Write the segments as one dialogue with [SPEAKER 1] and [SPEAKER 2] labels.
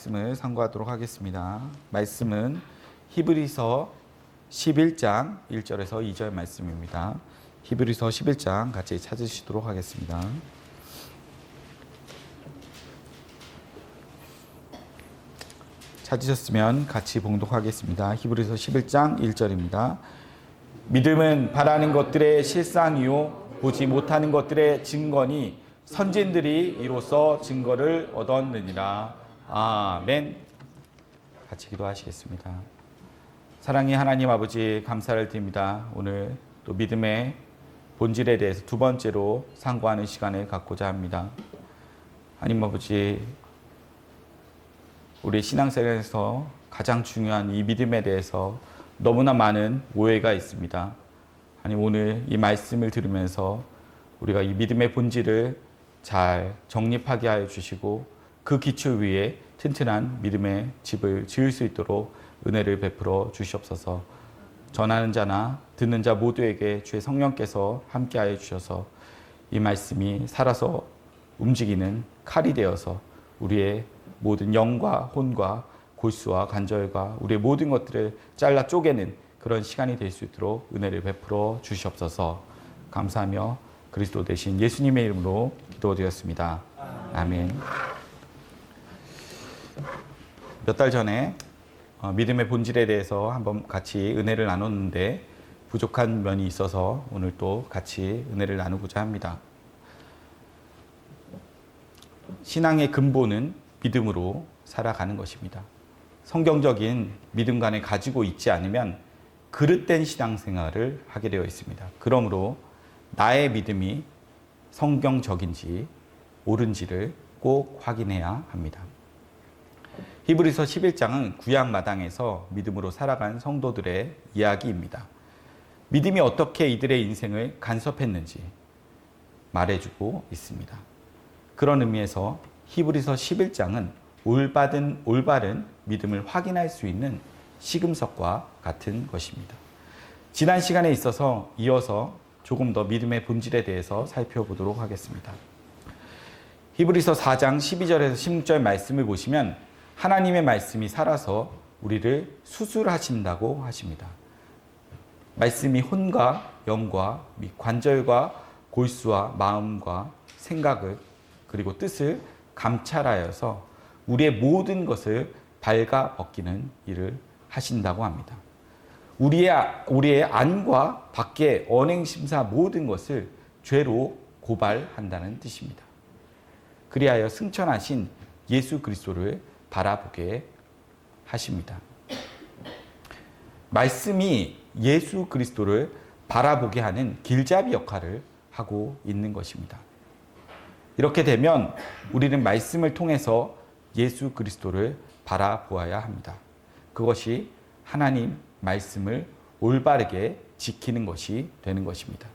[SPEAKER 1] 말씀을 상고하도록 하겠습니다. 말씀은 히브리서 11장 1절에서 2절 말씀입니다. 히브리서 11장 같이 찾으시도록 하겠습니다. 찾으셨으면 같이 봉독하겠습니다. 히브리서 11장 1절입니다. 믿음은 바라는 것들의 실상이요 보지 못하는 것들의 증거니 선진들이 이로써 증거를 얻었느니라. 아멘. 같이 기도하시겠습니다. 사랑의 하나님 아버지, 감사를 드립니다. 오늘 또 믿음의 본질에 대해서 두 번째로 상고하는 시간을 갖고자 합니다. 하나님 아버지, 우리 신앙생활에서 가장 중요한 이 믿음에 대해서 너무나 많은 오해가 있습니다. 하나님, 오늘 이 말씀을 들으면서 우리가 이 믿음의 본질을 잘 정립하게 하여 주시고 그 기초 위에 튼튼한 믿음의 집을 지을 수 있도록 은혜를 베풀어 주시옵소서. 전하는 자나 듣는 자 모두에게 주의 성령께서 함께하여 주셔서 이 말씀이 살아서 움직이는 칼이 되어서 우리의 모든 영과 혼과 골수와 관절과 우리의 모든 것들을 잘라 쪼개는 그런 시간이 될 수 있도록 은혜를 베풀어 주시옵소서. 감사하며 그리스도 되신 예수님의 이름으로 기도드렸습니다. 아멘. 몇 달 전에 믿음의 본질에 대해서 한번 같이 은혜를 나눴는데 부족한 면이 있어서 오늘 또 같이 은혜를 나누고자 합니다. 신앙의 근본은 믿음으로 살아가는 것입니다. 성경적인 믿음관을 가지고 있지 않으면 그릇된 신앙생활을 하게 되어 있습니다. 그러므로 나의 믿음이 성경적인지 옳은지를 꼭 확인해야 합니다. 히브리서 11장은 구약 마당에서 믿음으로 살아간 성도들의 이야기입니다. 믿음이 어떻게 이들의 인생을 간섭했는지 말해주고 있습니다. 그런 의미에서 히브리서 11장은 올바른 믿음을 확인할 수 있는 시금석과 같은 것입니다. 지난 시간에 있어서 이어서 조금 더 믿음의 본질에 대해서 살펴보도록 하겠습니다. 히브리서 4장 12절에서 16절 말씀을 보시면 하나님의 말씀이 살아서 우리를 수술하신다고 하십니다. 말씀이 혼과 영과 및 관절과 골수와 마음과 생각을 그리고 뜻을 감찰하여서 우리의 모든 것을 발가 벗기는 일을 하신다고 합니다. 우리의 안과 밖의 언행심사 모든 것을 죄로 고발한다는 뜻입니다. 그리하여 승천하신 예수 그리스도를 바라보게 하십니다. 말씀이 예수 그리스도를 바라보게 하는 길잡이 역할을 하고 있는 것입니다. 이렇게 되면 우리는 말씀을 통해서 예수 그리스도를 바라보아야 합니다. 그것이 하나님 말씀을 올바르게 지키는 것이 되는 것입니다.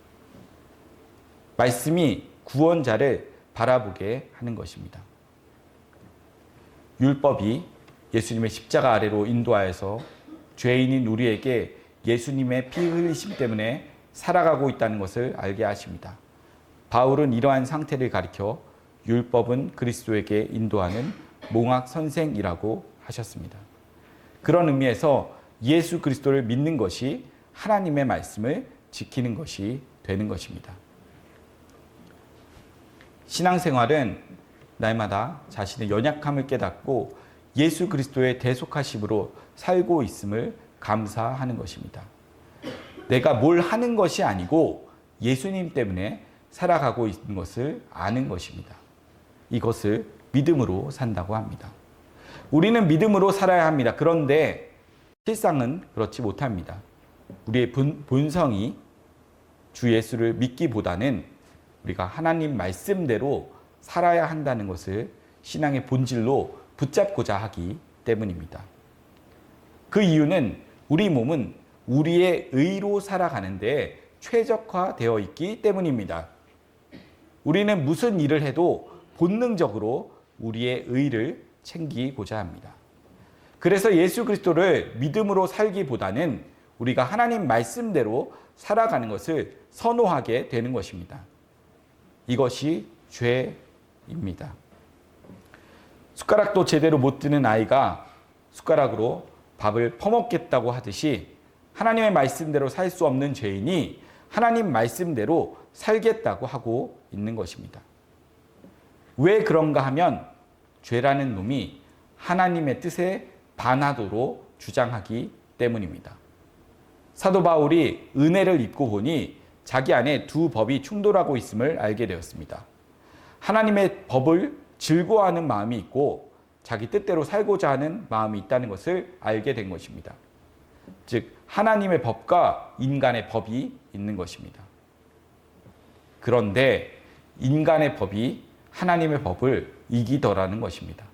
[SPEAKER 1] 말씀이 구원자를 바라보게 하는 것입니다. 율법이 예수님의 십자가 아래로 인도하여서 죄인인 우리에게 예수님의 피 흘리심 때문에 살아가고 있다는 것을 알게 하십니다. 바울은 이러한 상태를 가리켜 율법은 그리스도에게 인도하는 몽학 선생이라고 하셨습니다. 그런 의미에서 예수 그리스도를 믿는 것이 하나님의 말씀을 지키는 것이 되는 것입니다. 신앙생활은 날마다 자신의 연약함을 깨닫고 예수 그리스도의 대속하심으로 살고 있음을 감사하는 것입니다. 내가 뭘 하는 것이 아니고 예수님 때문에 살아가고 있는 것을 아는 것입니다. 이것을 믿음으로 산다고 합니다. 우리는 믿음으로 살아야 합니다. 그런데 실상은 그렇지 못합니다. 우리의 본성이 주 예수를 믿기보다는 우리가 하나님 말씀대로 살아야 한다는 것을 신앙의 본질로 붙잡고자 하기 때문입니다. 그 이유는 우리 몸은 우리의 의로 살아가는데 최적화되어 있기 때문입니다. 우리는 무슨 일을 해도 본능적으로 우리의 의를 챙기고자 합니다. 그래서 예수 그리스도를 믿음으로 살기보다는 우리가 하나님 말씀대로 살아가는 것을 선호하게 되는 것입니다. 이것이 죄입니다. 숟가락도 제대로 못 드는 아이가 숟가락으로 밥을 퍼먹겠다고 하듯이 하나님의 말씀대로 살 수 없는 죄인이 하나님 말씀대로 살겠다고 하고 있는 것입니다. 왜 그런가 하면 죄라는 놈이 하나님의 뜻에 반하도록 주장하기 때문입니다. 사도 바울이 은혜를 입고 보니 자기 안에 두 법이 충돌하고 있음을 알게 되었습니다. 하나님의 법을 즐거워하는 마음이 있고 자기 뜻대로 살고자 하는 마음이 있다는 것을 알게 된 것입니다. 즉 하나님의 법과 인간의 법이 있는 것입니다. 그런데 인간의 법이 하나님의 법을 이기더라는 것입니다.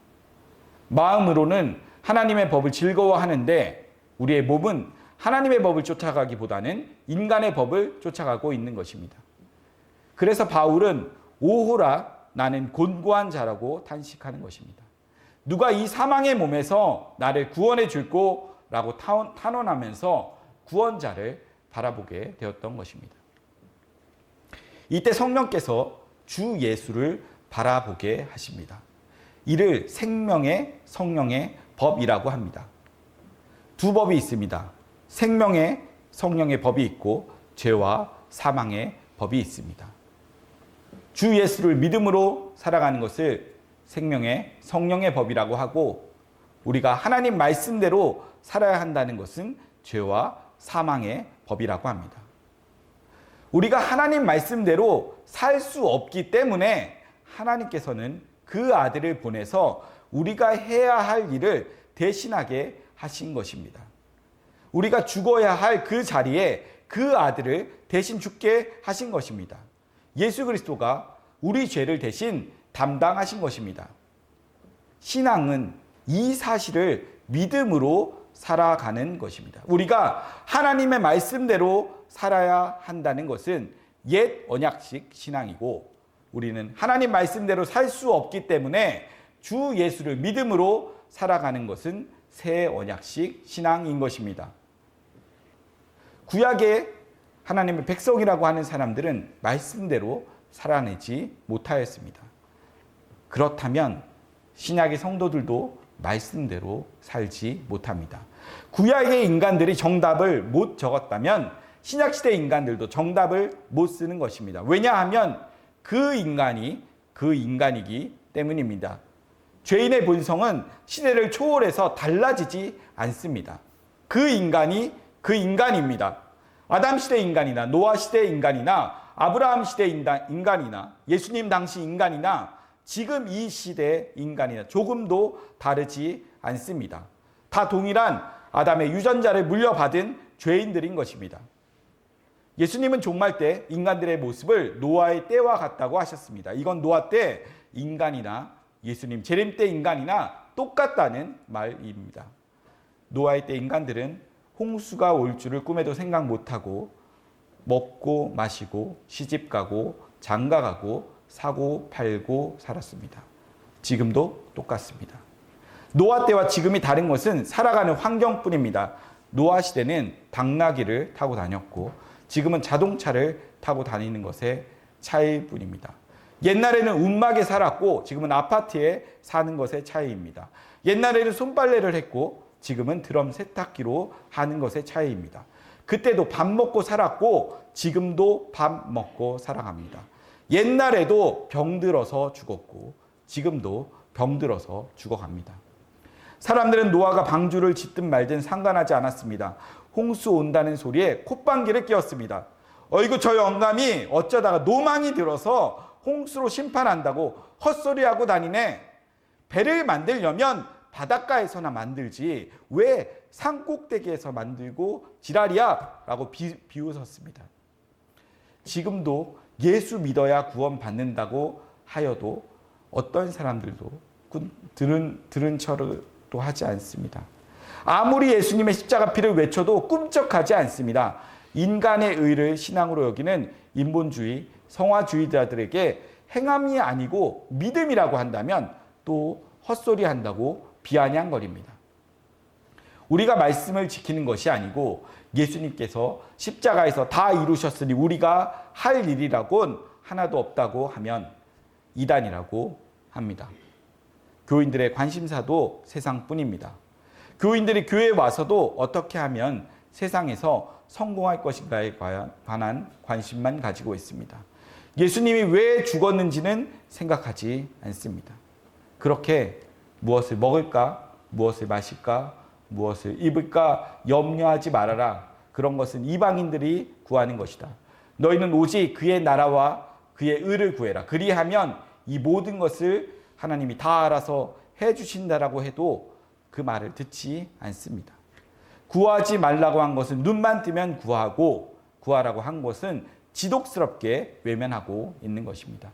[SPEAKER 1] 마음으로는 하나님의 법을 즐거워하는데 우리의 몸은 하나님의 법을 쫓아가기보다는 인간의 법을 쫓아가고 있는 것입니다. 그래서 바울은 오호라 나는 곤고한 자라고 탄식하는 것입니다. 누가 이 사망의 몸에서 나를 구원해 줄꼬 라고 탄원하면서 구원자를 바라보게 되었던 것입니다. 이때 성령께서 주 예수를 바라보게 하십니다. 이를 생명의 성령의 법이라고 합니다. 두 법이 있습니다. 생명의 성령의 법이 있고 죄와 사망의 법이 있습니다. 주 예수를 믿음으로 살아가는 것을 생명의 성령의 법이라고 하고 우리가 하나님 말씀대로 살아야 한다는 것은 죄와 사망의 법이라고 합니다. 우리가 하나님 말씀대로 살 수 없기 때문에 하나님께서는 그 아들을 보내서 우리가 해야 할 일을 대신하게 하신 것입니다. 우리가 죽어야 할 그 자리에 그 아들을 대신 죽게 하신 것입니다. 예수 그리스도가 우리 죄를 대신 담당하신 것입니다. 신앙은 이 사실을 믿음으로 살아가는 것입니다. 우리가 하나님의 말씀대로 살아야 한다는 것은 옛 언약식 신앙이고 우리는 하나님 말씀대로 살 수 없기 때문에 주 예수를 믿음으로 살아가는 것은 새 언약식 신앙인 것입니다. 구약의 하나님의 백성이라고 하는 사람들은 말씀대로 살아내지 못하였습니다. 그렇다면 신약의 성도들도 말씀대로 살지 못합니다. 구약의 인간들이 정답을 못 적었다면 신약시대 인간들도 정답을 못 쓰는 것입니다. 왜냐하면 그 인간이 그 인간이기 때문입니다. 죄인의 본성은 시대를 초월해서 달라지지 않습니다. 그 인간이 그 인간입니다. 아담 시대 인간이나 노아 시대 인간이나 아브라함 시대 인간이나 예수님 당시 인간이나 지금 이 시대 인간이나 조금도 다르지 않습니다. 다 동일한 아담의 유전자를 물려받은 죄인들인 것입니다. 예수님은 종말 때 인간들의 모습을 노아의 때와 같다고 하셨습니다. 이건 노아 때 인간이나 예수님 재림 때 인간이나 똑같다는 말입니다. 노아의 때 인간들은 홍수가 올 줄을 꿈에도 생각 못하고 먹고 마시고 시집가고 장가가고 사고 팔고 살았습니다. 지금도 똑같습니다. 노아 때와 지금이 다른 것은 살아가는 환경뿐입니다. 노아 시대는 당나귀를 타고 다녔고 지금은 자동차를 타고 다니는 것의 차이일 뿐입니다. 옛날에는 움막에 살았고 지금은 아파트에 사는 것의 차이입니다. 옛날에는 손빨래를 했고 지금은 드럼 세탁기로 하는 것의 차이입니다. 그때도 밥 먹고 살았고 지금도 밥 먹고 살아갑니다. 옛날에도 병들어서 죽었고 지금도 병들어서 죽어갑니다. 사람들은 노아가 방주를 짓든 말든 상관하지 않았습니다. 홍수 온다는 소리에 콧방귀를 뀌었습니다. 어이구 저 영감이 어쩌다가 노망이 들어서 홍수로 심판한다고 헛소리하고 다니네. 배를 만들려면 바닷가에서나 만들지 왜 산꼭대기에서 만들고 지랄이야 라고 비웃었습니다. 지금도 예수 믿어야 구원받는다고 하여도 어떤 사람들도 들은 척도 하지 않습니다. 아무리 예수님의 십자가 피를 외쳐도 꿈쩍하지 않습니다. 인간의 의를 신앙으로 여기는 인본주의, 성화주의자들에게 행함이 아니고 믿음이라고 한다면 또 헛소리한다고 비아냥거립니다. 우리가 말씀을 지키는 것이 아니고 예수님께서 십자가에서 다 이루셨으니 우리가 할 일이라곤 하나도 없다고 하면 이단이라고 합니다. 교인들의 관심사도 세상뿐입니다. 교인들이 교회에 와서도 어떻게 하면 세상에서 성공할 것인가에 관한 관심만 가지고 있습니다. 예수님이 왜 죽었는지는 생각하지 않습니다. 그렇게 무엇을 먹을까, 무엇을 마실까, 무엇을 입을까 염려하지 말아라. 그런 것은 이방인들이 구하는 것이다. 너희는 오직 그의 나라와 그의 의를 구해라. 그리하면 이 모든 것을 하나님이 다 알아서 해주신다라고 해도 그 말을 듣지 않습니다. 구하지 말라고 한 것은 눈만 뜨면 구하고, 구하라고 한 것은 지독스럽게 외면하고 있는 것입니다.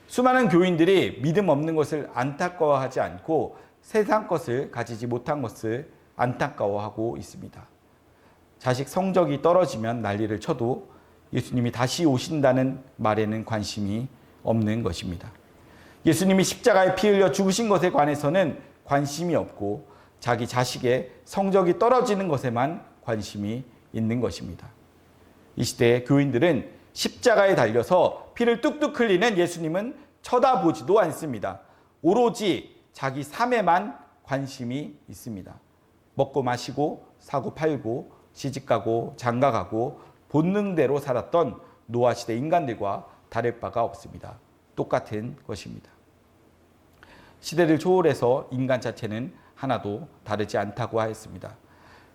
[SPEAKER 1] 수많은 교인들이 믿음 없는 것을 안타까워하지 않고 세상 것을 가지지 못한 것을 안타까워하고 있습니다. 자식 성적이 떨어지면 난리를 쳐도 예수님이 다시 오신다는 말에는 관심이 없는 것입니다. 예수님이 십자가에 피 흘려 죽으신 것에 관해서는 관심이 없고 자기 자식의 성적이 떨어지는 것에만 관심이 있는 것입니다. 이 시대의 교인들은 십자가에 달려서 피를 뚝뚝 흘리는 예수님은 쳐다보지도 않습니다. 오로지 자기 삶에만 관심이 있습니다. 먹고 마시고 사고 팔고 시집가고 장가가고 본능대로 살았던 노아시대 인간들과 다를 바가 없습니다. 똑같은 것입니다. 시대를 초월해서 인간 자체는 하나도 다르지 않다고 하였습니다.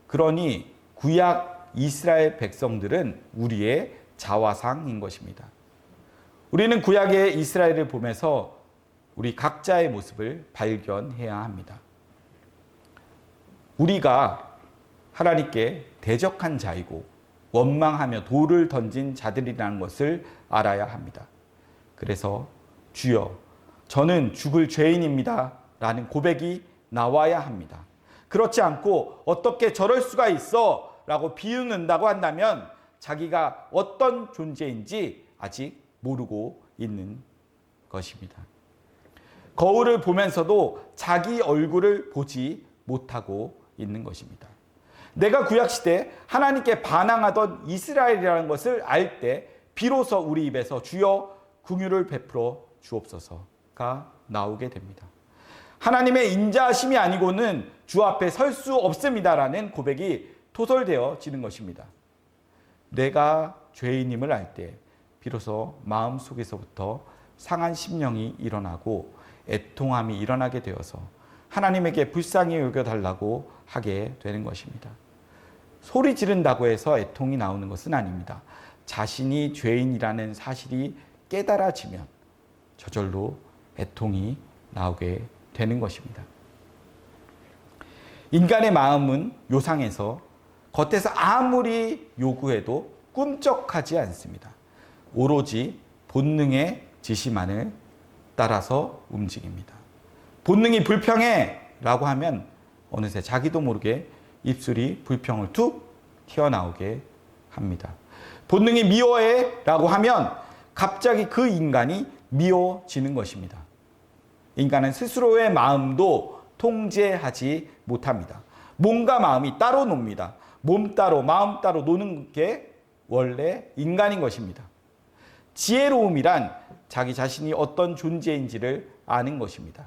[SPEAKER 1] 그러니 구약 이스라엘 백성들은 우리의 자화상인 것입니다. 우리는 구약의 이스라엘을 보면서 우리 각자의 모습을 발견해야 합니다. 우리가 하나님께 대적한 자이고 원망하며 돌을 던진 자들이라는 것을 알아야 합니다. 그래서 주여, 저는 죽을 죄인입니다 라는 고백이 나와야 합니다. 그렇지 않고 어떻게 저럴 수가 있어 라고 비웃는다고 한다면 자기가 어떤 존재인지 아직 모르고 있는 것입니다. 거울을 보면서도 자기 얼굴을 보지 못하고 있는 것입니다. 내가 구약시대 하나님께 반항하던 이스라엘이라는 것을 알 때 비로소 우리 입에서 주여 긍휼을 베풀어 주옵소서가 나오게 됩니다. 하나님의 인자하심이 아니고는 주 앞에 설 수 없습니다라는 고백이 토설되어지는 것입니다. 내가 죄인임을 알 때 비로소 마음속에서부터 상한 심령이 일어나고 애통함이 일어나게 되어서 하나님에게 불쌍히 여겨달라고 하게 되는 것입니다. 소리 지른다고 해서 애통이 나오는 것은 아닙니다. 자신이 죄인이라는 사실이 깨달아지면 저절로 애통이 나오게 되는 것입니다. 인간의 마음은 요상해서 겉에서 아무리 요구해도 꿈쩍하지 않습니다. 오로지 본능의 지시만을 따라서 움직입니다. 본능이 불평해 라고 하면 어느새 자기도 모르게 입술이 불평을 툭 튀어나오게 합니다. 본능이 미워해 라고 하면 갑자기 그 인간이 미워지는 것입니다. 인간은 스스로의 마음도 통제하지 못합니다. 몸과 마음이 따로 놉니다. 몸 따로 마음 따로 노는 게 원래 인간인 것입니다. 지혜로움이란 자기 자신이 어떤 존재인지를 아는 것입니다.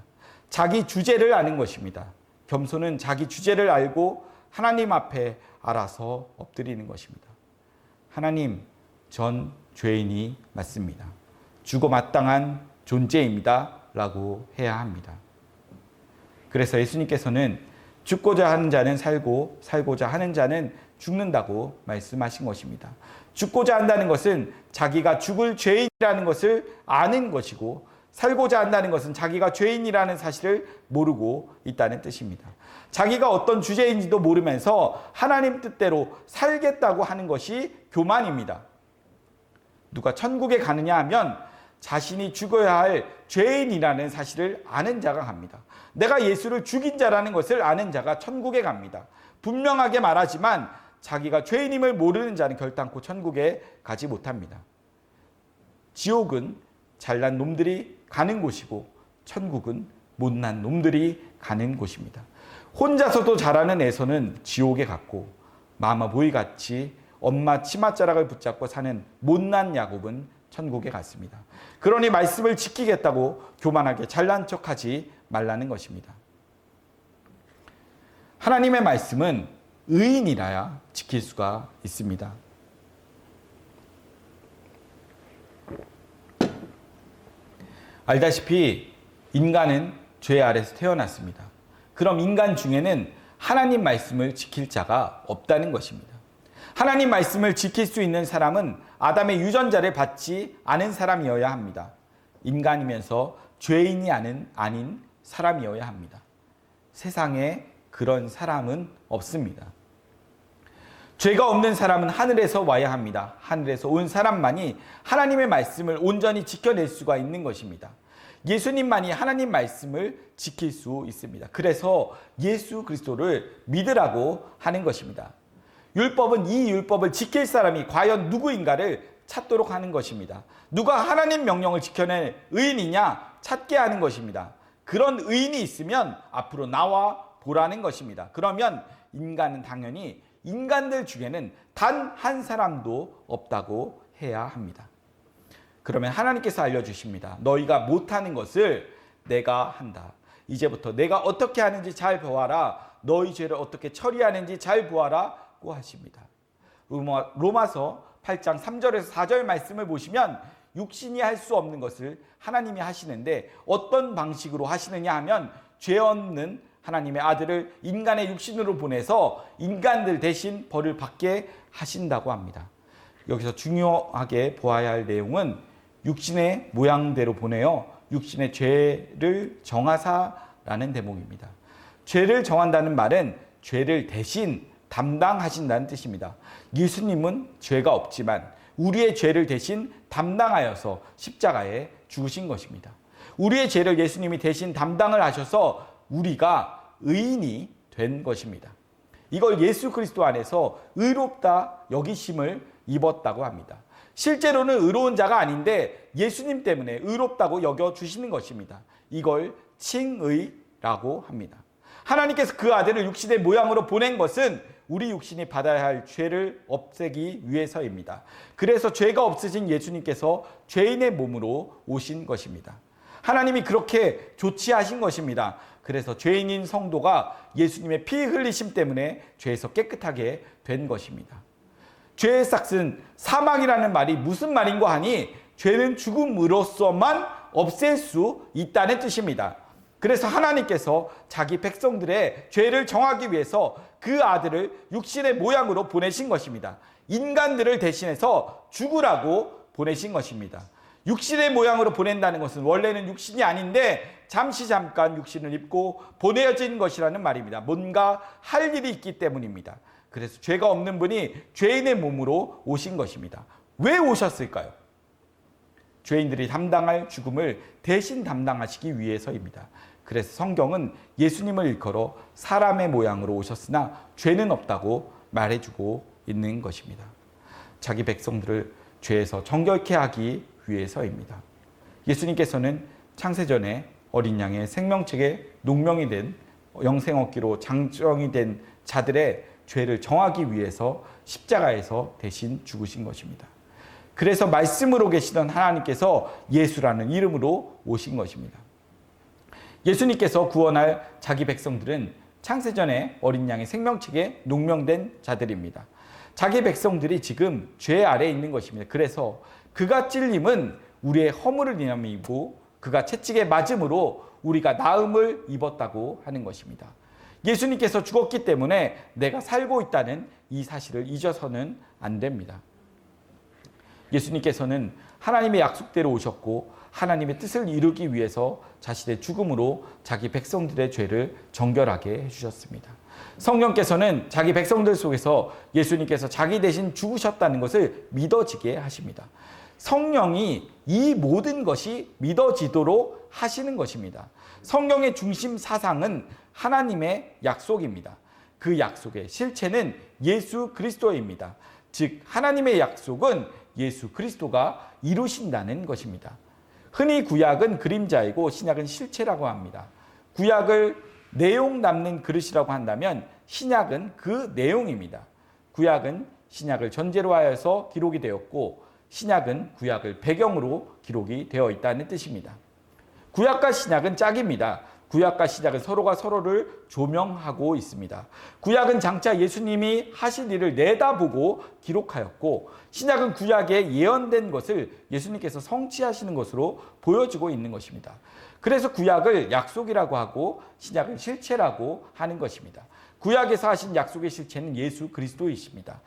[SPEAKER 1] 자기 주제를 아는 것입니다. 겸손은 자기 주제를 알고 하나님 앞에 알아서 엎드리는 것입니다. 하나님, 전 죄인이 맞습니다. 죽어 마땅한 존재입니다. 라고 해야 합니다. 그래서 예수님께서는 죽고자 하는 자는 살고 살고자 하는 자는 죽는다고 말씀하신 것입니다. 죽고자 한다는 것은 자기가 죽을 죄인이라는 것을 아는 것이고 살고자 한다는 것은 자기가 죄인이라는 사실을 모르고 있다는 뜻입니다. 자기가 어떤 주제인지도 모르면서 하나님 뜻대로 살겠다고 하는 것이 교만입니다. 누가 천국에 가느냐 하면 자신이 죽어야 할 죄인이라는 사실을 아는 자가 갑니다. 내가 예수를 죽인 자라는 것을 아는 자가 천국에 갑니다. 분명하게 말하지만 자기가 죄인임을 모르는 자는 결단코 천국에 가지 못합니다. 지옥은 잘난 놈들이 가는 곳이고 천국은 못난 놈들이 가는 곳입니다. 혼자서도 잘하는 에서는 지옥에 갔고 마마보이 같이 엄마 치맛자락을 붙잡고 사는 못난 야곱은 천국에 갔습니다. 그러니 말씀을 지키겠다고 교만하게 잘난 척하지 말라는 것입니다. 하나님의 말씀은 의인이라야 지킬 수가 있습니다. 알다시피 인간은 죄 아래서 태어났습니다. 그럼 인간 중에는 하나님 말씀을 지킬 자가 없다는 것입니다. 하나님 말씀을 지킬 수 있는 사람은 아담의 유전자를 받지 않은 사람이어야 합니다. 인간이면서 죄인이 아닌 사람이어야 합니다. 세상에 그런 사람은 없습니다. 죄가 없는 사람은 하늘에서 와야 합니다. 하늘에서 온 사람만이 하나님의 말씀을 온전히 지켜낼 수가 있는 것입니다. 예수님만이 하나님 말씀을 지킬 수 있습니다. 그래서 예수 그리스도를 믿으라고 하는 것입니다. 율법은 이 율법을 지킬 사람이 과연 누구인가를 찾도록 하는 것입니다. 누가 하나님 명령을 지켜낼 의인이냐 찾게 하는 것입니다. 그런 의인이 있으면 앞으로 나와 보라는 것입니다. 그러면 인간은 당연히 인간들 중에는 단 한 사람도 없다고 해야 합니다. 그러면 하나님께서 알려주십니다. 너희가 못하는 것을 내가 한다. 이제부터 내가 어떻게 하는지 잘 보아라. 너희 죄를 어떻게 처리하는지 잘 보아라고 하십니다. 로마서 8장 3절에서 4절 말씀을 보시면 육신이 할 수 없는 것을 하나님이 하시는데 어떤 방식으로 하시느냐 하면 죄 없는 하나님의 아들을 인간의 육신으로 보내서 인간들 대신 벌을 받게 하신다고 합니다. 여기서 중요하게 보아야 할 내용은 육신의 모양대로 보내어 육신의 죄를 정하사라는 대목입니다. 죄를 정한다는 말은 죄를 대신 담당하신다는 뜻입니다. 예수님은 죄가 없지만 우리의 죄를 대신 담당하여서 십자가에 죽으신 것입니다. 우리의 죄를 예수님이 대신 담당을 하셔서 우리가 의인이 된 것입니다. 이걸 예수 그리스도 안에서 의롭다 여기심을 입었다고 합니다. 실제로는 의로운 자가 아닌데 예수님 때문에 의롭다고 여겨주시는 것입니다. 이걸 칭의라고 합니다. 하나님께서 그 아들을 육신의 모양으로 보낸 것은 우리 육신이 받아야 할 죄를 없애기 위해서입니다. 그래서 죄가 없으신 예수님께서 죄인의 몸으로 오신 것입니다. 하나님이 그렇게 조치하신 것입니다. 그래서 죄인인 성도가 예수님의 피 흘리심 때문에 죄에서 깨끗하게 된 것입니다. 죄의 삭은 사망이라는 말이 무슨 말인가 하니 죄는 죽음으로서만 없앨 수 있다는 뜻입니다. 그래서 하나님께서 자기 백성들의 죄를 정하기 위해서 그 아들을 육신의 모양으로 보내신 것입니다. 인간들을 대신해서 죽으라고 보내신 것입니다. 육신의 모양으로 보낸다는 것은 원래는 육신이 아닌데 잠깐 육신을 입고 보내어진 것이라는 말입니다. 뭔가 할 일이 있기 때문입니다. 그래서 죄가 없는 분이 죄인의 몸으로 오신 것입니다. 왜 오셨을까요? 죄인들이 담당할 죽음을 대신 담당하시기 위해서입니다. 그래서 성경은 예수님을 일컬어 사람의 모양으로 오셨으나 죄는 없다고 말해주고 있는 것입니다. 자기 백성들을 죄에서 정결케 하기 위해서입니다. 예수님께서는 창세전에 어린 양의 생명책에 농명이 된 영생업기로 장정이 된 자들의 죄를 정하기 위해서 십자가에서 대신 죽으신 것입니다. 그래서 말씀으로 계시던 하나님께서 예수라는 이름으로 오신 것입니다. 예수님께서 구원할 자기 백성들은 창세전에 어린 양의 생명책에 농명된 자들입니다. 자기 백성들이 지금 죄 아래에 있는 것입니다. 그래서 그가 찔림은 우리의 허물을 인함이고 그가 채찍에 맞음으로 우리가 나음을 입었다고 하는 것입니다. 예수님께서 죽었기 때문에 내가 살고 있다는 이 사실을 잊어서는 안 됩니다. 예수님께서는 하나님의 약속대로 오셨고 하나님의 뜻을 이루기 위해서 자신의 죽음으로 자기 백성들의 죄를 정결하게 해주셨습니다. 성령께서는 자기 백성들 속에서 예수님께서 자기 대신 죽으셨다는 것을 믿어지게 하십니다. 성령이 이 모든 것이 믿어지도록 하시는 것입니다. 성령의 중심 사상은 하나님의 약속입니다. 그 약속의 실체는 예수 그리스도입니다. 즉 하나님의 약속은 예수 그리스도가 이루신다는 것입니다. 흔히 구약은 그림자이고 신약은 실체라고 합니다. 구약을 내용 남는 그릇이라고 한다면 신약은 그 내용입니다. 구약은 신약을 전제로 하여서 기록이 되었고 신약은 구약을 배경으로 기록이 되어 있다는 뜻입니다. 구약과 신약은 짝입니다. 구약과 신약은 서로가 서로를 조명하고 있습니다. 구약은 장차 예수님이 하실 일을 내다보고 기록하였고, 신약은 구약에 예언된 것을 예수님께서 성취하시는 것으로 보여주고 있는 것입니다. 그래서 구약을 약속이라고 하고 신약을 실체라고 하는 것입니다. 구약에서 하신 약속의 실체는 예수 그리스도이십니다.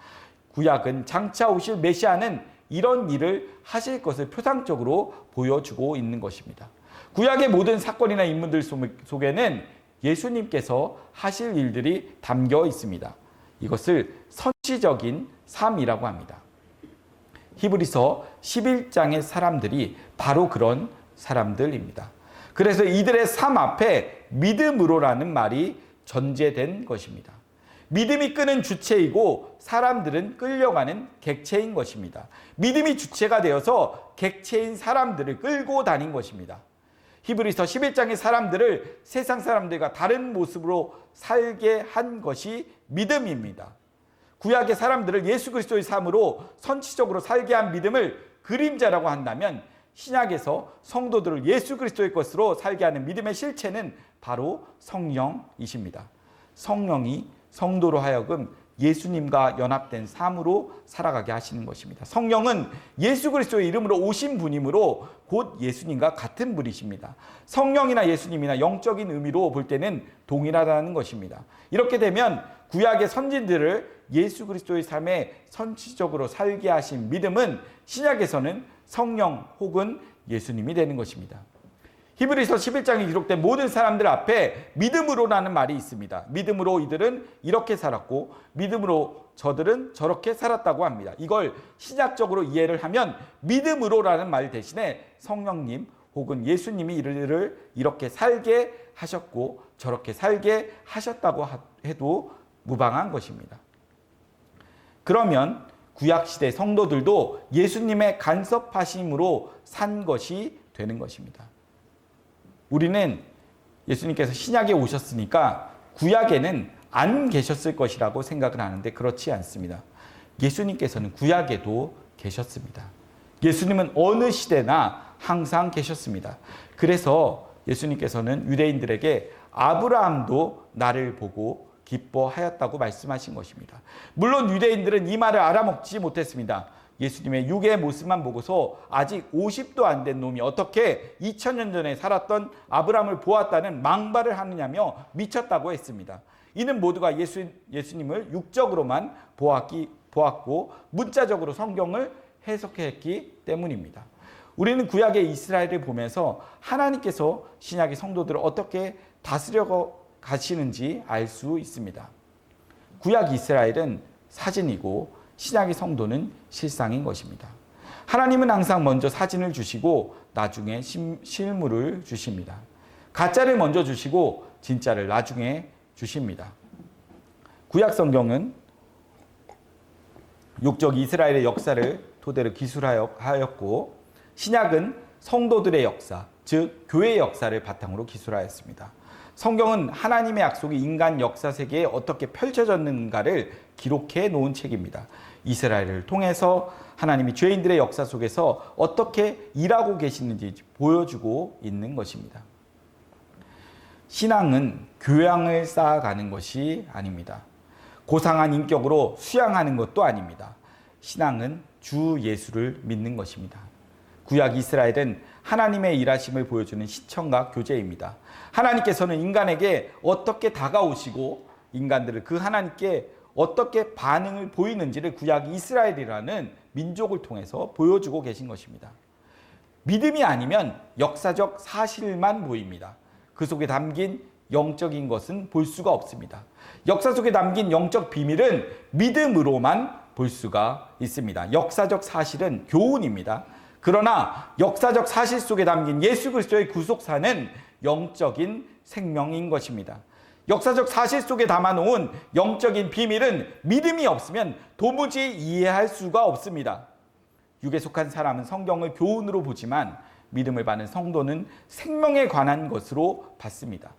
[SPEAKER 1] 구약은 장차 오실 메시아는 이런 일을 하실 것을 표상적으로 보여주고 있는 것입니다. 구약의 모든 사건이나 인물들 속에는 예수님께서 하실 일들이 담겨 있습니다. 이것을 선지적인 삶이라고 합니다. 히브리서 11장의 사람들이 바로 그런 사람들입니다. 그래서 이들의 삶 앞에 믿음으로라는 말이 전제된 것입니다. 믿음이 끄는 주체이고 사람들은 끌려가는 객체인 것입니다. 믿음이 주체가 되어서 객체인 사람들을 끌고 다닌 것입니다. 히브리서 11장의 사람들을 세상 사람들과 다른 모습으로 살게 한 것이 믿음입니다. 구약의 사람들을 예수 그리스도의 삶으로 선치적으로 살게 한 믿음을 그림자라고 한다면, 신약에서 성도들을 예수 그리스도의 것으로 살게 하는 믿음의 실체는 바로 성령이십니다. 성령이 성도로 하여금 예수님과 연합된 삶으로 살아가게 하시는 것입니다. 성령은 예수 그리스도의 이름으로 오신 분이므로 곧 예수님과 같은 분이십니다. 성령이나 예수님이나 영적인 의미로 볼 때는 동일하다는 것입니다. 이렇게 되면 구약의 선진들을 예수 그리스도의 삶에 선지적으로 살게 하신 믿음은 신약에서는 성령 혹은 예수님이 되는 것입니다. 히브리서 11장에 기록된 모든 사람들 앞에 믿음으로라는 말이 있습니다. 믿음으로 이들은 이렇게 살았고 믿음으로 저들은 저렇게 살았다고 합니다. 이걸 신약적으로 이해를 하면 믿음으로라는 말 대신에 성령님 혹은 예수님이 이들을 이렇게 살게 하셨고 저렇게 살게 하셨다고 해도 무방한 것입니다. 그러면 구약시대 성도들도 예수님의 간섭하심으로 산 것이 되는 것입니다. 우리는 예수님께서 신약에 오셨으니까 구약에는 안 계셨을 것이라고 생각을 하는데 그렇지 않습니다. 예수님께서는 구약에도 계셨습니다. 예수님은 어느 시대나 항상 계셨습니다. 그래서 예수님께서는 유대인들에게 아브라함도 나를 보고 기뻐하였다고 말씀하신 것입니다. 물론 유대인들은 이 말을 알아먹지 못했습니다. 예수님의 육의 모습만 보고서 아직 50도 안 된 놈이 어떻게 2000년 전에 살았던 아브라함을 보았다는 망발을 하느냐며 미쳤다고 했습니다. 이는 모두가 예수님을 육적으로만 보았고 문자적으로 성경을 해석했기 때문입니다. 우리는 구약의 이스라엘을 보면서 하나님께서 신약의 성도들을 어떻게 다스려 가시는지 알 수 있습니다. 구약 이스라엘은 사진이고 신약의 성도는 실상인 것입니다. 하나님은 항상 먼저 사진을 주시고 나중에 실물을 주십니다. 가짜를 먼저 주시고 진짜를 나중에 주십니다. 구약 성경은 육적 이스라엘의 역사를 토대로 기술하였고 신약은 성도들의 역사, 즉 교회의 역사를 바탕으로 기술하였습니다. 성경은 하나님의 약속이 인간 역사 세계에 어떻게 펼쳐졌는가를 기록해 놓은 책입니다. 이스라엘을 통해서 하나님이 죄인들의 역사 속에서 어떻게 일하고 계시는지 보여주고 있는 것입니다. 신앙은 교양을 쌓아가는 것이 아닙니다. 고상한 인격으로 수양하는 것도 아닙니다. 신앙은 주 예수를 믿는 것입니다. 구약 이스라엘은 하나님의 일하심을 보여주는 시청과 교제입니다. 하나님께서는 인간에게 어떻게 다가오시고 인간들을 그 하나님께 어떻게 반응을 보이는지를 구약 이스라엘이라는 민족을 통해서 보여주고 계신 것입니다. 믿음이 아니면 역사적 사실만 보입니다. 그 속에 담긴 영적인 것은 볼 수가 없습니다. 역사 속에 담긴 영적 비밀은 믿음으로만 볼 수가 있습니다. 역사적 사실은 교훈입니다. 그러나 역사적 사실 속에 담긴 예수 그리스도의 구속사는 영적인 생명인 것입니다. 역사적 사실 속에 담아놓은 영적인 비밀은 믿음이 없으면 도무지 이해할 수가 없습니다. 육에 속한 사람은 성경을 교훈으로 보지만 믿음을 받는 성도는 생명에 관한 것으로 받습니다.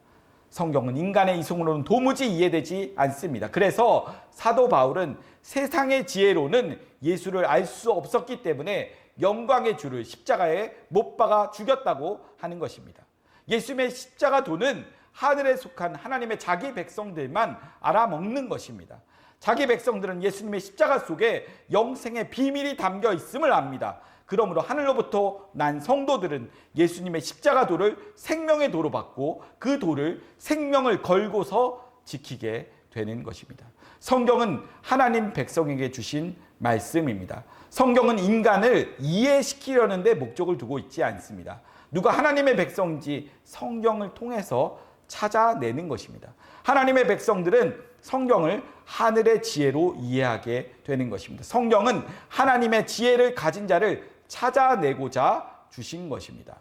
[SPEAKER 1] 성경은 인간의 이성으로는 도무지 이해되지 않습니다. 그래서 사도 바울은 세상의 지혜로는 예수를 알 수 없었기 때문에 영광의 주를 십자가에 못 박아 죽였다고 하는 것입니다. 예수님의 십자가 도는 하늘에 속한 하나님의 자기 백성들만 알아먹는 것입니다. 자기 백성들은 예수님의 십자가 속에 영생의 비밀이 담겨 있음을 압니다. 그러므로 하늘로부터 난 성도들은 예수님의 십자가 도를 생명의 도로 받고 그 도를 생명을 걸고서 지키게 되는 것입니다. 성경은 하나님 백성에게 주신 말씀입니다. 성경은 인간을 이해시키려는 데 목적을 두고 있지 않습니다. 누가 하나님의 백성인지 성경을 통해서 찾아내는 것입니다. 하나님의 백성들은 성경을 하늘의 지혜로 이해하게 되는 것입니다. 성경은 하나님의 지혜를 가진 자를 찾아내고자 주신 것입니다.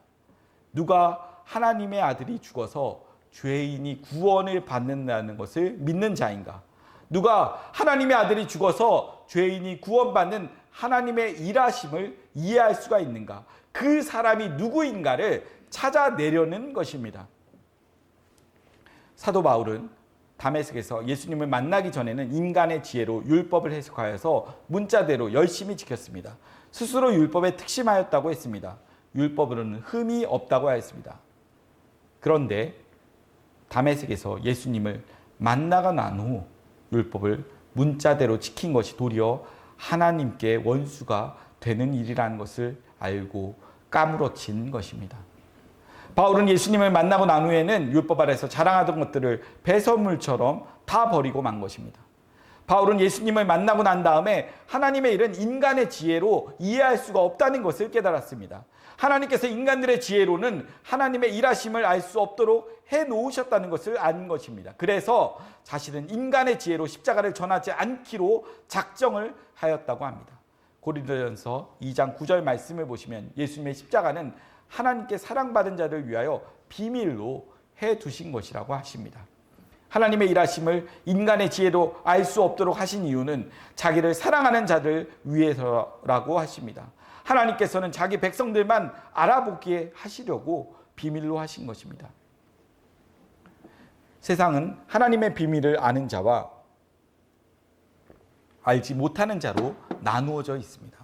[SPEAKER 1] 누가 하나님의 아들이 죽어서 죄인이 구원을 받는다는 것을 믿는 자인가? 누가 하나님의 아들이 죽어서 죄인이 구원받는 하나님의 일하심을 이해할 수가 있는가? 그 사람이 누구인가를 찾아내려는 것입니다. 사도 바울은 다메섹에서 예수님을 만나기 전에는 인간의 지혜로 율법을 해석하여서 문자대로 열심히 지켰습니다. 스스로 율법에 특심하였다고 했습니다. 율법으로는 흠이 없다고 하였습니다. 그런데 다메섹에서 예수님을 만나고 난 후 율법을 문자대로 지킨 것이 도리어 하나님께 원수가 되는 일이라는 것을 알고 까무러친 것입니다. 바울은 예수님을 만나고 난 후에는 율법 아래서 자랑하던 것들을 배설물처럼 다 버리고 만 것입니다. 바울은 예수님을 만나고 난 다음에 하나님의 일은 인간의 지혜로 이해할 수가 없다는 것을 깨달았습니다. 하나님께서 인간들의 지혜로는 하나님의 일하심을 알 수 없도록 해놓으셨다는 것을 안 것입니다. 그래서 자신은 인간의 지혜로 십자가를 전하지 않기로 작정을 하였다고 합니다. 고린도전서 2장 9절 말씀을 보시면 예수님의 십자가는 하나님께 사랑받은 자를 위하여 비밀로 해두신 것이라고 하십니다. 하나님의 일하심을 인간의 지혜로 알 수 없도록 하신 이유는 자기를 사랑하는 자들 위해서라고 하십니다. 하나님께서는 자기 백성들만 알아보게 하시려고 비밀로 하신 것입니다. 세상은 하나님의 비밀을 아는 자와 알지 못하는 자로 나누어져 있습니다.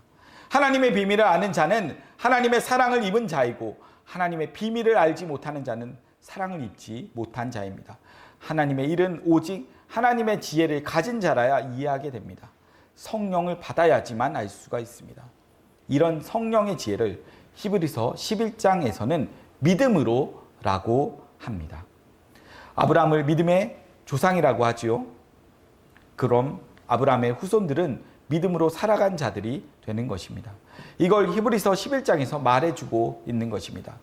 [SPEAKER 1] 하나님의 비밀을 아는 자는 하나님의 사랑을 입은 자이고 하나님의 비밀을 알지 못하는 자는 사랑을 입지 못한 자입니다. 하나님의 일은 오직 하나님의 지혜를 가진 자라야 이해하게 됩니다. 성령을 받아야지만 알 수가 있습니다. 이런 성령의 지혜를 히브리서 11장에서는 믿음으로라고 합니다. 아브라함을 믿음의 조상이라고 하지요. 그럼 아브라함의 후손들은 믿음으로 살아간 자들이 되는 것입니다. 이걸 히브리서 11장에서 말해주고 있는 것입니다.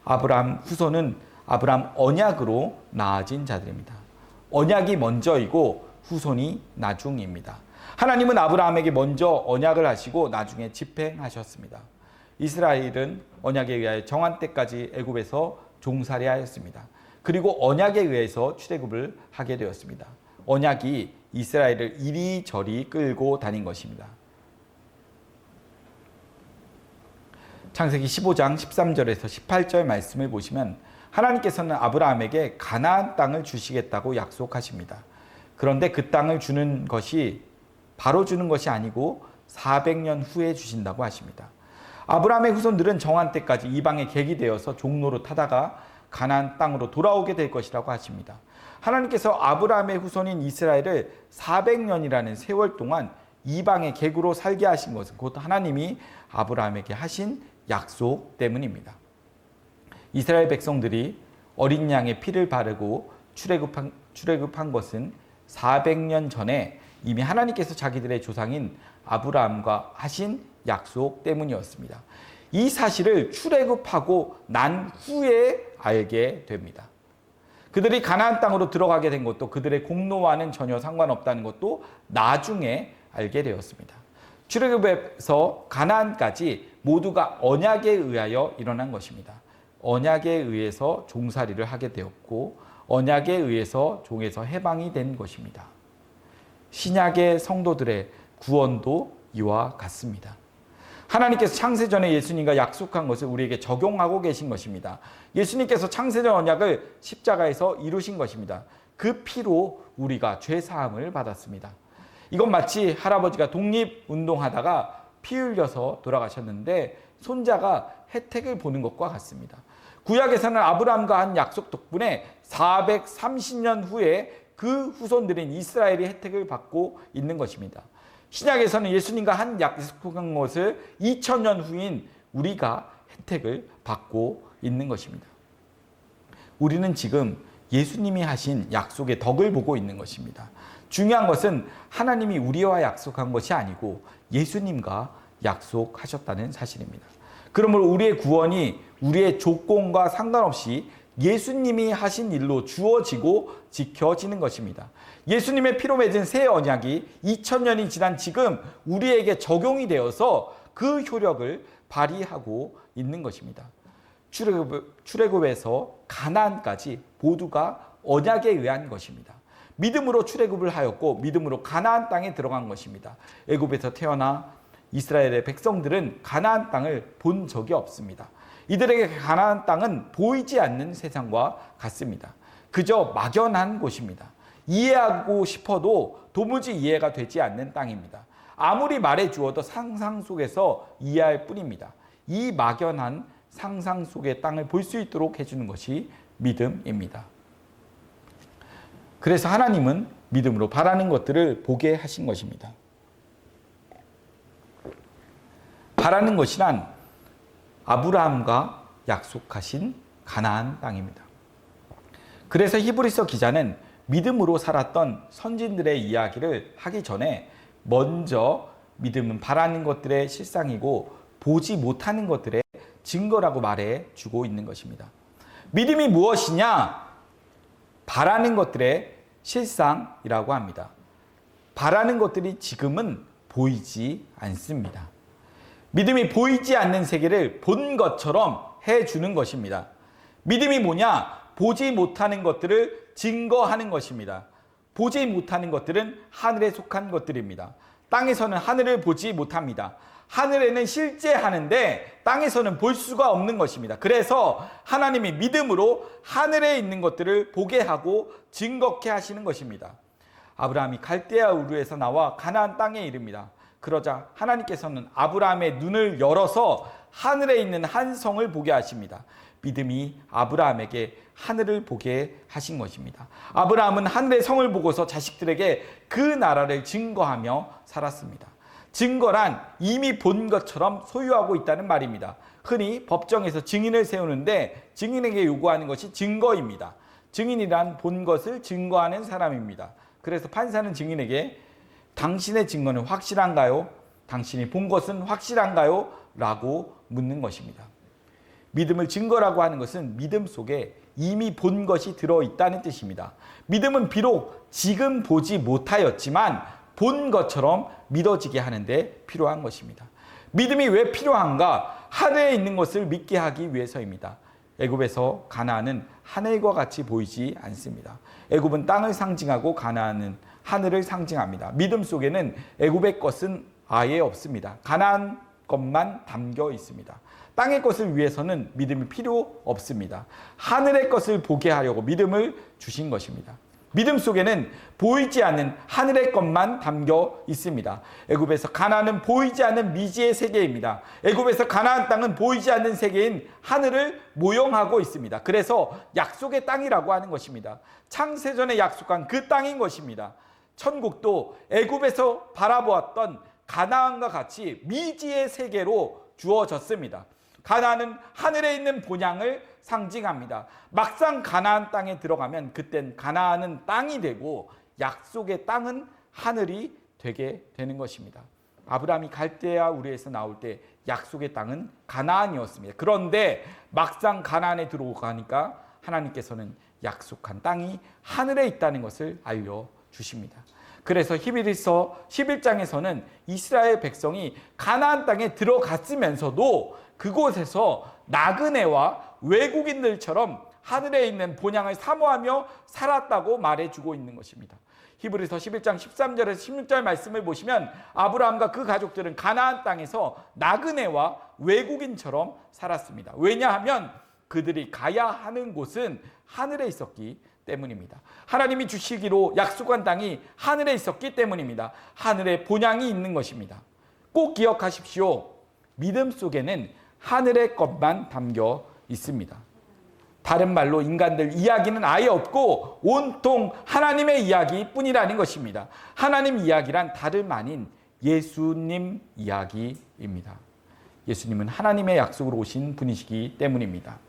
[SPEAKER 1] 아브라함 후손은 아브라함 언약으로 나아진 자들입니다. 언약이 먼저이고 후손이 나중입니다. 하나님은 아브라함에게 먼저 언약을 하시고 나중에 집행하셨습니다. 이스라엘은 언약에 의하여 정한 때까지 애굽에서 종살이하였습니다. 그리고 언약에 의해서 출애굽을 하게 되었습니다. 언약이 이스라엘을 이리저리 끌고 다닌 것입니다. 창세기 15장 13절에서 18절 말씀을 보시면 하나님께서는 아브라함에게 가나안 땅을 주시겠다고 약속하십니다. 그런데 그 땅을 주는 것이 바로 주는 것이 아니고 400년 후에 주신다고 하십니다. 아브라함의 후손들은 정한 때까지 이방의 객이 되어서 종로로 타다가 가나안 땅으로 돌아오게 될 것이라고 하십니다. 하나님께서 아브라함의 후손인 이스라엘을 400년이라는 세월 동안 이방의 객으로 살게 하신 것은 곧 하나님이 아브라함에게 하신 약속 때문입니다. 이스라엘 백성들이 어린 양의 피를 바르고 출애굽한 것은 400년 전에 이미 하나님께서 자기들의 조상인 아브라함과 하신 약속 때문이었습니다. 이 사실을 출애굽하고 난 후에 알게 됩니다. 그들이 가나안 땅으로 들어가게 된 것도 그들의 공로와는 전혀 상관없다는 것도 나중에 알게 되었습니다. 출애굽에서 가나안까지 모두가 언약에 의하여 일어난 것입니다. 언약에 의해서 종살이를 하게 되었고 언약에 의해서 종에서 해방이 된 것입니다. 신약의 성도들의 구원도 이와 같습니다. 하나님께서 창세전에 예수님과 약속한 것을 우리에게 적용하고 계신 것입니다. 예수님께서 창세전 언약을 십자가에서 이루신 것입니다. 그 피로 우리가 죄사함을 받았습니다. 이건 마치 할아버지가 독립운동하다가 피 흘려서 돌아가셨는데 손자가 혜택을 보는 것과 같습니다. 구약에서는 아브라함과 한 약속 덕분에 430년 후에 그 후손들인 이스라엘이 혜택을 받고 있는 것입니다. 신약에서는 예수님과 한 약속한 것을 2000년 후인 우리가 혜택을 받고 있는 것입니다. 우리는 지금 예수님이 하신 약속의 덕을 보고 있는 것입니다. 중요한 것은 하나님이 우리와 약속한 것이 아니고 예수님과 약속하셨다는 사실입니다. 그러므로 우리의 구원이 우리의 조건과 상관없이 예수님이 하신 일로 주어지고 지켜지는 것입니다. 예수님의 피로 맺은 새 언약이 2000년이 지난 지금 우리에게 적용이 되어서 그 효력을 발휘하고 있는 것입니다. 출애굽에서 가나안까지 모두가 언약에 의한 것입니다. 믿음으로 출애굽을 하였고 믿음으로 가나안 땅에 들어간 것입니다. 애굽에서 태어나 이스라엘의 백성들은 가나안 땅을 본 적이 없습니다. 이들에게 가나안 땅은 보이지 않는 세상과 같습니다. 그저 막연한 곳입니다. 이해하고 싶어도 도무지 이해가 되지 않는 땅입니다. 아무리 말해 주어도 상상 속에서 이해할 뿐입니다. 이 막연한 상상 속의 땅을 볼 수 있도록 해주는 것이 믿음입니다. 그래서 하나님은 믿음으로 바라는 것들을 보게 하신 것입니다. 바라는 것이란 아브라함과 약속하신 가나안 땅입니다. 그래서 히브리서 기자는 믿음으로 살았던 선진들의 이야기를 하기 전에 먼저 믿음은 바라는 것들의 실상이고 보지 못하는 것들의 증거라고 말해 주고 있는 것입니다. 믿음이 무엇이냐? 바라는 것들의 실상이라고 합니다. 바라는 것들이 지금은 보이지 않습니다. 믿음이 보이지 않는 세계를 본 것처럼 해주는 것입니다. 믿음이 뭐냐? 보지 못하는 것들을 증거하는 것입니다. 보지 못하는 것들은 하늘에 속한 것들입니다. 땅에서는 하늘을 보지 못합니다. 하늘에는 실제 하는데 땅에서는 볼 수가 없는 것입니다. 그래서 하나님이 믿음으로 하늘에 있는 것들을 보게 하고 증거케 하시는 것입니다. 아브라함이 갈대아 우르에서 나와 가나안 땅에 이릅니다. 그러자 하나님께서는 아브라함의 눈을 열어서 하늘에 있는 한 성을 보게 하십니다. 믿음이 아브라함에게 하늘을 보게 하신 것입니다. 아브라함은 하늘의 성을 보고서 자식들에게 그 나라를 증거하며 살았습니다. 증거란 이미 본 것처럼 소유하고 있다는 말입니다. 흔히 법정에서 증인을 세우는데 증인에게 요구하는 것이 증거입니다. 증인이란 본 것을 증거하는 사람입니다. 그래서 판사는 증인에게 당신의 증거는 확실한가요? 당신이 본 것은 확실한가요? 라고 묻는 것입니다. 믿음을 증거라고 하는 것은 믿음 속에 이미 본 것이 들어있다는 뜻입니다. 믿음은 비록 지금 보지 못하였지만 본 것처럼 믿어지게 하는데 필요한 것입니다. 믿음이 왜 필요한가? 하늘에 있는 것을 믿게 하기 위해서입니다. 애굽에서 가나안은 하늘과 같이 보이지 않습니다. 애굽은 땅을 상징하고 가나안은 하늘을 상징합니다. 믿음 속에는 애굽의 것은 아예 없습니다. 가나안 것만 담겨 있습니다. 땅의 것을 위해서는 믿음이 필요 없습니다. 하늘의 것을 보게 하려고 믿음을 주신 것입니다. 믿음 속에는 보이지 않는 하늘의 것만 담겨 있습니다. 애굽에서 가나안은 보이지 않는 미지의 세계입니다. 애굽에서 가나안 땅은 보이지 않는 세계인 하늘을 모형하고 있습니다. 그래서 약속의 땅이라고 하는 것입니다. 창세전에 약속한 그 땅인 것입니다. 천국도 애굽에서 바라보았던 가나안과 같이 미지의 세계로 주어졌습니다. 가나안은 하늘에 있는 본향을 상징합니다. 막상 가나안 땅에 들어가면 그땐 가나안은 땅이 되고 약속의 땅은 하늘이 되게 되는 것입니다. 아브라함이 갈대아 우르에서 나올 때 약속의 땅은 가나안이었습니다. 그런데 막상 가나안에 들어가니까 하나님께서는 약속한 땅이 하늘에 있다는 것을 알려주십니다. 그래서 히브리서 11장에서는 이스라엘 백성이 가나안 땅에 들어갔으면서도 그곳에서 나그네와 외국인들처럼 하늘에 있는 본향을 사모하며 살았다고 말해주고 있는 것입니다. 히브리서 11장 13절에서 16절 말씀을 보시면 아브라함과 그 가족들은 가나안 땅에서 나그네와 외국인처럼 살았습니다. 왜냐하면 그들이 가야 하는 곳은 하늘에 있었기 때문입니다. 하나님이 주시기로 약속한 땅이 하늘에 있었기 때문입니다. 하늘에 본향이 있는 것입니다. 꼭 기억하십시오. 믿음 속에는 하늘의 것만 담겨 있습니다. 다른 말로 인간들 이야기는 아예 없고 온통 하나님의 이야기뿐이라는 것입니다. 하나님 이야기란 다름 아닌 예수님 이야기입니다. 예수님은 하나님의 약속으로 오신 분이시기 때문입니다.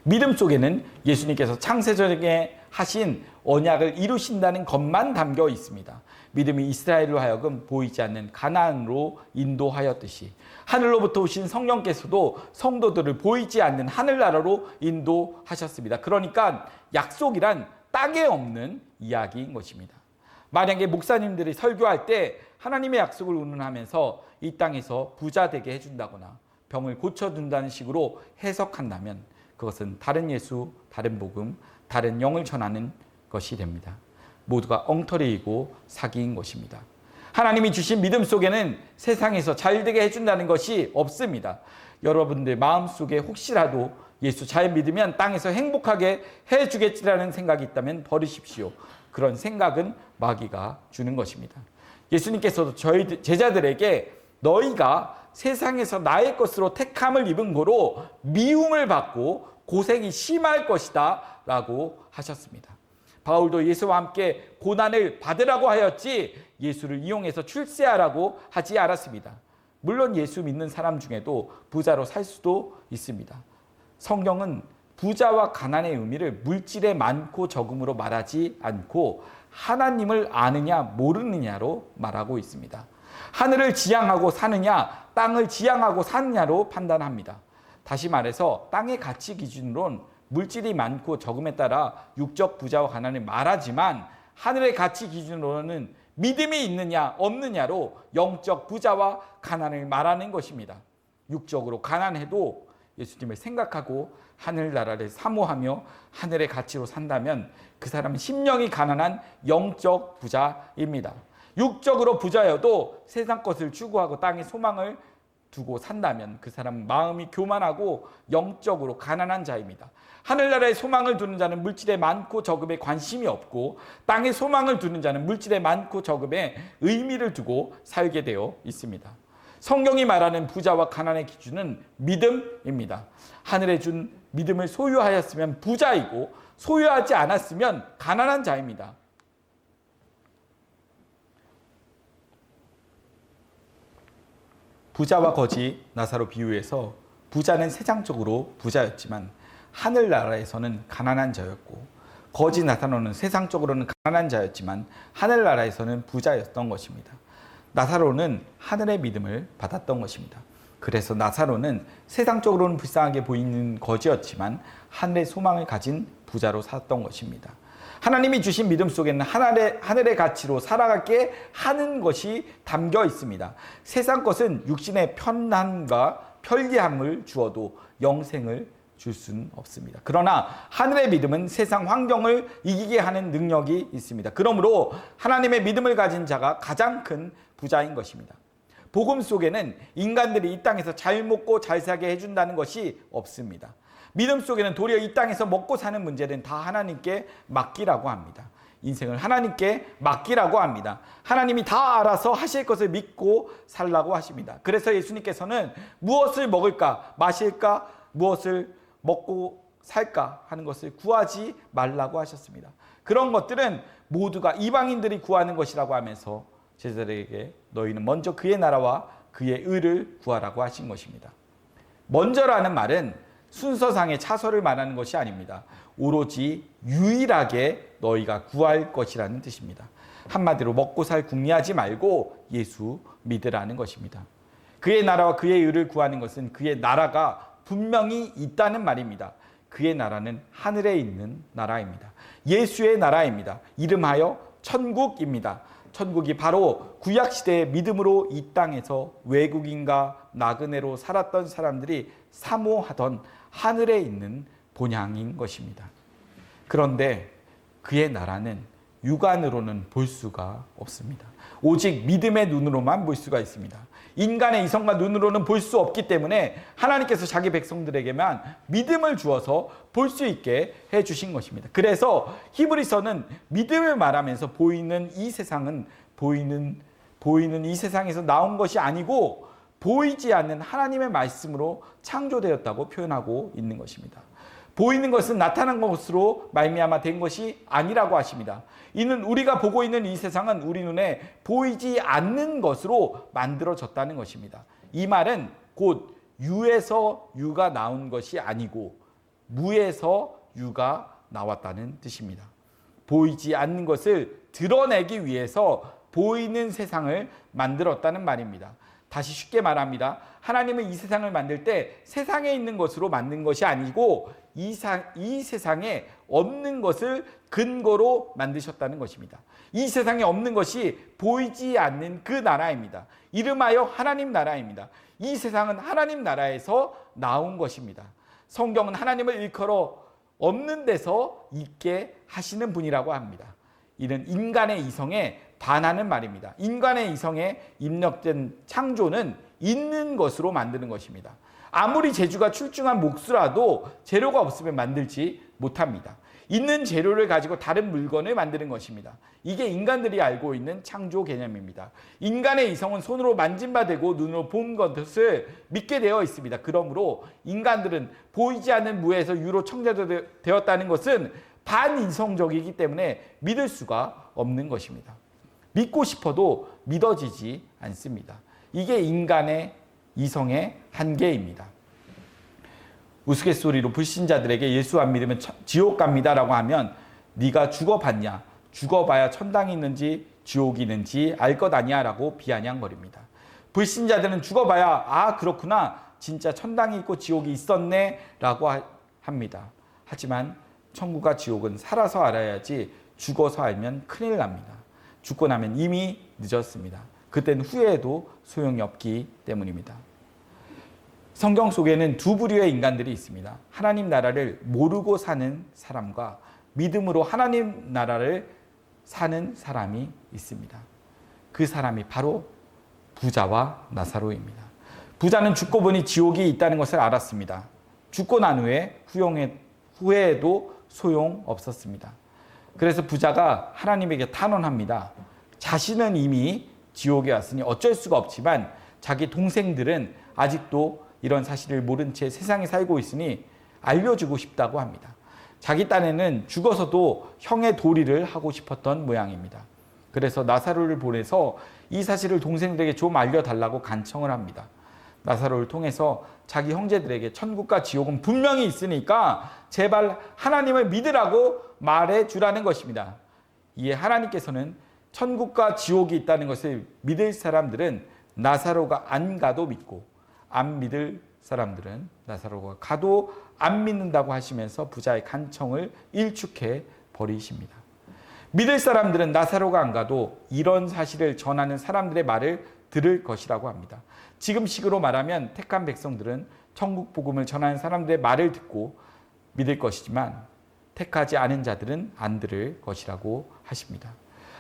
[SPEAKER 1] 믿음 속에는 예수님께서 창세전에 하신 언약을 이루신다는 것만 담겨 있습니다. 믿음이 이스라엘로 하여금 보이지 않는 가나안으로 인도하였듯이 하늘로부터 오신 성령께서도 성도들을 보이지 않는 하늘나라로 인도하셨습니다. 그러니까 약속이란 땅에 없는 이야기인 것입니다. 만약에 목사님들이 설교할 때 하나님의 약속을 운운하면서 이 땅에서 부자 되게 해준다거나 병을 고쳐준다는 식으로 해석한다면 그것은 다른 예수, 다른 복음, 다른 영을 전하는 것이 됩니다. 모두가 엉터리이고 사기인 것입니다. 하나님이 주신 믿음 속에는 세상에서 잘되게 해준다는 것이 없습니다. 여러분들 마음속에 혹시라도 예수 잘 믿으면 땅에서 행복하게 해주겠지라는 생각이 있다면 버리십시오. 그런 생각은 마귀가 주는 것입니다. 예수님께서도 저희 제자들에게 너희가 세상에서 나의 것으로 택함을 입은 거로 미움을 받고 고생이 심할 것이다 라고 하셨습니다. 바울도 예수와 함께 고난을 받으라고 하였지 예수를 이용해서 출세하라고 하지 않았습니다. 물론 예수 믿는 사람 중에도 부자로 살 수도 있습니다. 성경은 부자와 가난의 의미를 물질의 많고 적음으로 말하지 않고 하나님을 아느냐 모르느냐로 말하고 있습니다. 하늘을 지향하고 사느냐 땅을 지향하고 사느냐로 판단합니다. 다시 말해서 땅의 가치 기준으론 물질이 많고 적음에 따라 육적 부자와 가난을 말하지만 하늘의 가치 기준으로는 믿음이 있느냐 없느냐로 영적 부자와 가난을 말하는 것입니다. 육적으로 가난해도 예수님을 생각하고 하늘나라를 사모하며 하늘의 가치로 산다면 그 사람은 심령이 가난한 영적 부자입니다. 육적으로 부자여도 세상 것을 추구하고 땅의 소망을 두고 산다면 그 사람은 마음이 교만하고 영적으로 가난한 자입니다. 하늘나라의 소망을 두는 자는 물질에 많고 적음에 관심이 없고 땅의 소망을 두는 자는 물질에 많고 적음에 의미를 두고 살게 되어 있습니다. 성경이 말하는 부자와 가난의 기준은 믿음입니다. 하늘에 준 믿음을 소유하였으면 부자이고 소유하지 않았으면 가난한 자입니다. 부자와 거지 나사로 비유해서 부자는 세상적으로 부자였지만 하늘나라에서는 가난한 자였고 거지 나사로는 세상적으로는 가난한 자였지만 하늘나라에서는 부자였던 것입니다. 나사로는 하늘의 믿음을 받았던 것입니다. 그래서 나사로는 세상적으로는 불쌍하게 보이는 거지였지만 하늘의 소망을 가진 부자로 살았던 것입니다. 하나님이 주신 믿음 속에는 하늘의 가치로 살아가게 하는 것이 담겨 있습니다. 세상 것은 육신의 편안과 편리함을 주어도 영생을 줄 수는 없습니다. 그러나 하늘의 믿음은 세상 환경을 이기게 하는 능력이 있습니다. 그러므로 하나님의 믿음을 가진 자가 가장 큰 부자인 것입니다. 복음 속에는 인간들이 이 땅에서 잘 먹고 잘 살게 해준다는 것이 없습니다. 믿음 속에는 도리어 이 땅에서 먹고 사는 문제는 다 하나님께 맡기라고 합니다. 인생을 하나님께 맡기라고 합니다. 하나님이 다 알아서 하실 것을 믿고 살라고 하십니다. 그래서 예수님께서는 무엇을 먹을까, 마실까, 무엇을 먹고 살까 하는 것을 구하지 말라고 하셨습니다. 그런 것들은 모두가 이방인들이 구하는 것이라고 하면서 제자들에게 너희는 먼저 그의 나라와 그의 의를 구하라고 하신 것입니다. 먼저라는 말은 순서상의 차서를 말하는 것이 아닙니다. 오로지 유일하게 너희가 구할 것이라는 뜻입니다. 한마디로 먹고 살 궁리하지 말고 예수 믿으라는 것입니다. 그의 나라와 그의 의를 구하는 것은 그의 나라가 분명히 있다는 말입니다. 그의 나라는 하늘에 있는 나라입니다. 예수의 나라입니다. 이름하여 천국입니다. 천국이 바로 구약시대의 믿음으로 이 땅에서 외국인과 나그네로 살았던 사람들이 사모하던 하늘에 있는 본향인 것입니다. 그런데 그의 나라는 육안으로는 볼 수가 없습니다. 오직 믿음의 눈으로만 볼 수가 있습니다. 인간의 이성과 눈으로는 볼 수 없기 때문에 하나님께서 자기 백성들에게만 믿음을 주어서 볼 수 있게 해주신 것입니다. 그래서 히브리서는 믿음을 말하면서 보이는 이 세상은 보이는 이 세상에서 나온 것이 아니고 보이지 않는 하나님의 말씀으로 창조되었다고 표현하고 있는 것입니다. 보이는 것은 나타난 것으로 말미암아 된 것이 아니라고 하십니다. 이는 우리가 보고 있는 이 세상은 우리 눈에 보이지 않는 것으로 만들어졌다는 것입니다. 이 말은 곧 유에서 유가 나온 것이 아니고 무에서 유가 나왔다는 뜻입니다. 보이지 않는 것을 드러내기 위해서 보이는 세상을 만들었다는 말입니다. 다시 쉽게 말합니다. 하나님은 이 세상을 만들 때 세상에 있는 것으로 만든 것이 아니고 이 세상에 없는 것을 근거로 만드셨다는 것입니다. 이 세상에 없는 것이 보이지 않는 그 나라입니다. 이름하여 하나님 나라입니다. 이 세상은 하나님 나라에서 나온 것입니다. 성경은 하나님을 일컬어 없는 데서 있게 하시는 분이라고 합니다. 이는 인간의 이성에 반하는 말입니다. 인간의 이성에 입력된 창조는 있는 것으로 만드는 것입니다. 아무리 재주가 출중한 목수라도 재료가 없으면 만들지 못합니다. 있는 재료를 가지고 다른 물건을 만드는 것입니다. 이게 인간들이 알고 있는 창조 개념입니다. 인간의 이성은 손으로 만진 바 되고 눈으로 본 것을 믿게 되어 있습니다. 그러므로 인간들은 보이지 않는 무에서 유로 창조되었다는 것은 반이성적이기 때문에 믿을 수가 없는 것입니다. 믿고 싶어도 믿어지지 않습니다. 이게 인간의 이성의 한계입니다. 우스갯소리로 불신자들에게 예수 안 믿으면 지옥 갑니다라고 하면 네가 죽어봤냐? 죽어봐야 천당이 있는지 지옥이 있는지 알 것 아니야 라고 비아냥거립니다. 불신자들은 죽어봐야 아 그렇구나 진짜 천당이 있고 지옥이 있었네 라고 합니다. 하지만 천국과 지옥은 살아서 알아야지 죽어서 알면 큰일 납니다. 죽고 나면 이미 늦었습니다. 그때는 후회해도 소용이 없기 때문입니다. 성경 속에는 두 부류의 인간들이 있습니다. 하나님 나라를 모르고 사는 사람과 믿음으로 하나님 나라를 사는 사람이 있습니다. 그 사람이 바로 부자와 나사로입니다. 부자는 죽고 보니 지옥이 있다는 것을 알았습니다. 죽고 난 후에 후회해도 소용없었습니다. 그래서 부자가 하나님에게 탄원합니다. 자신은 이미 지옥에 왔으니 어쩔 수가 없지만 자기 동생들은 아직도 이런 사실을 모른 채 세상에 살고 있으니 알려주고 싶다고 합니다. 자기 딴에는 죽어서도 형의 도리를 하고 싶었던 모양입니다. 그래서 나사로를 보내서 이 사실을 동생들에게 좀 알려달라고 간청을 합니다. 나사로를 통해서 자기 형제들에게 천국과 지옥은 분명히 있으니까 제발 하나님을 믿으라고 말해주라는 것입니다. 이에 하나님께서는 천국과 지옥이 있다는 것을 믿을 사람들은 나사로가 안 가도 믿고 안 믿을 사람들은 나사로가 가도 안 믿는다고 하시면서 부자의 간청을 일축해 버리십니다. 믿을 사람들은 나사로가 안 가도 이런 사실을 전하는 사람들의 말을 들을 것이라고 합니다. 지금식으로 말하면 택한 백성들은 천국 복음을 전하는 사람들의 말을 듣고 믿을 것이지만 택하지 않은 자들은 안 들을 것이라고 하십니다.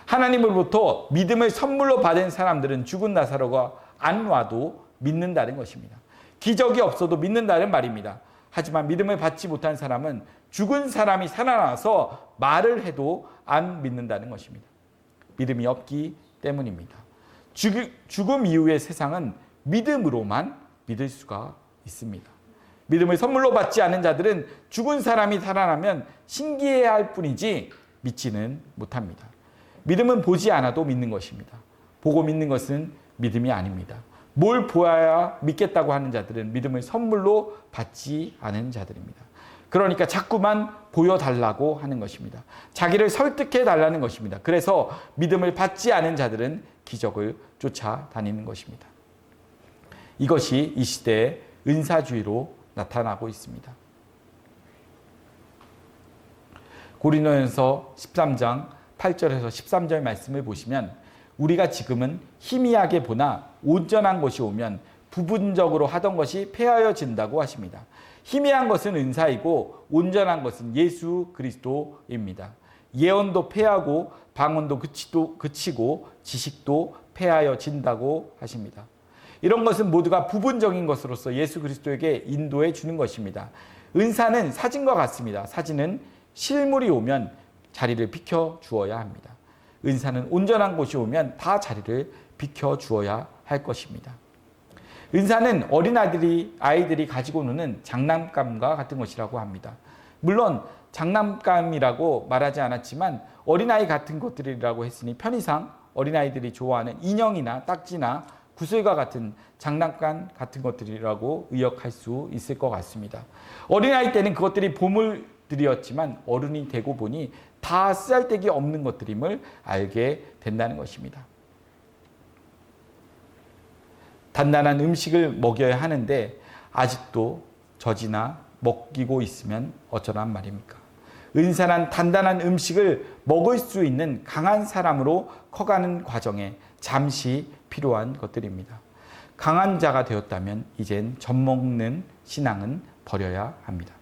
[SPEAKER 1] 하나님으로부터 믿음을 선물로 받은 사람들은 죽은 나사로가 안 와도 믿는다는 것입니다. 기적이 없어도 믿는다는 말입니다. 하지만 믿음을 받지 못한 사람은 죽은 사람이 살아나서 말을 해도 안 믿는다는 것입니다. 믿음이 없기 때문입니다. 죽음 이후의 세상은 믿음으로만 믿을 수가 있습니다. 믿음을 선물로 받지 않은 자들은 죽은 사람이 살아나면 신기해야 할 뿐이지 믿지는 못합니다. 믿음은 보지 않아도 믿는 것입니다. 보고 믿는 것은 믿음이 아닙니다. 뭘 보아야 믿겠다고 하는 자들은 믿음을 선물로 받지 않은 자들입니다. 그러니까 자꾸만 보여달라고 하는 것입니다. 자기를 설득해달라는 것입니다. 그래서 믿음을 받지 않은 자들은 기적을 쫓아다니는 것입니다. 이것이 이 시대의 은사주의로 나타나고 있습니다. 고린도전서 13장 8절에서 13절 말씀을 보시면 우리가 지금은 희미하게 보나 온전한 것이 오면 부분적으로 하던 것이 폐하여진다고 하십니다. 희미한 것은 은사이고 온전한 것은 예수 그리스도입니다. 예언도 폐하고 방언도 그치고 지식도 폐하여진다고 하십니다. 이런 것은 모두가 부분적인 것으로서 예수 그리스도에게 인도해 주는 것입니다. 은사는 사진과 같습니다. 사진은 실물이 오면 자리를 비켜 주어야 합니다. 은사는 온전한 곳이 오면 다 자리를 비켜 주어야 할 것입니다. 은사는 아이들이 가지고 노는 장난감과 같은 것이라고 합니다. 물론 장난감이라고 말하지 않았지만 어린아이 같은 것들이라고 했으니 편의상 어린아이들이 좋아하는 인형이나 딱지나 구슬과 같은 장난감 같은 것들이라고 의역할 수 있을 것 같습니다. 어린아이 때는 그것들이 보물들이었지만 어른이 되고 보니 다 쓰잘데기 없는 것들임을 알게 된다는 것입니다. 단단한 음식을 먹여야 하는데 아직도 젖이나 먹이고 있으면 어쩌란 말입니까? 은사란 단단한 음식을 먹을 수 있는 강한 사람으로 커가는 과정에 잠시 필요한 것들입니다. 강한 자가 되었다면 이젠 젖먹는 신앙은 버려야 합니다.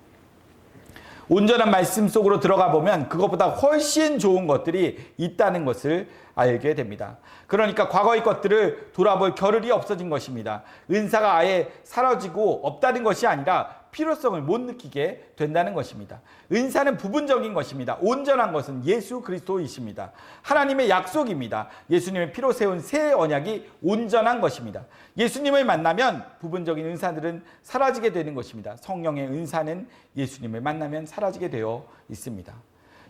[SPEAKER 1] 온전한 말씀 속으로 들어가 보면 그것보다 훨씬 좋은 것들이 있다는 것을 알게 됩니다. 그러니까 과거의 것들을 돌아볼 겨를이 없어진 것입니다. 은사가 아예 사라지고 없다는 것이 아니라 필요성을 못 느끼게 된다는 것입니다. 은사는 부분적인 것입니다. 온전한 것은 예수 그리스도이십니다. 하나님의 약속입니다. 예수님의 피로 세운 새 언약이 온전한 것입니다. 예수님을 만나면 부분적인 은사들은 사라지게 되는 것입니다. 성령의 은사는 예수님을 만나면 사라지게 되어 있습니다.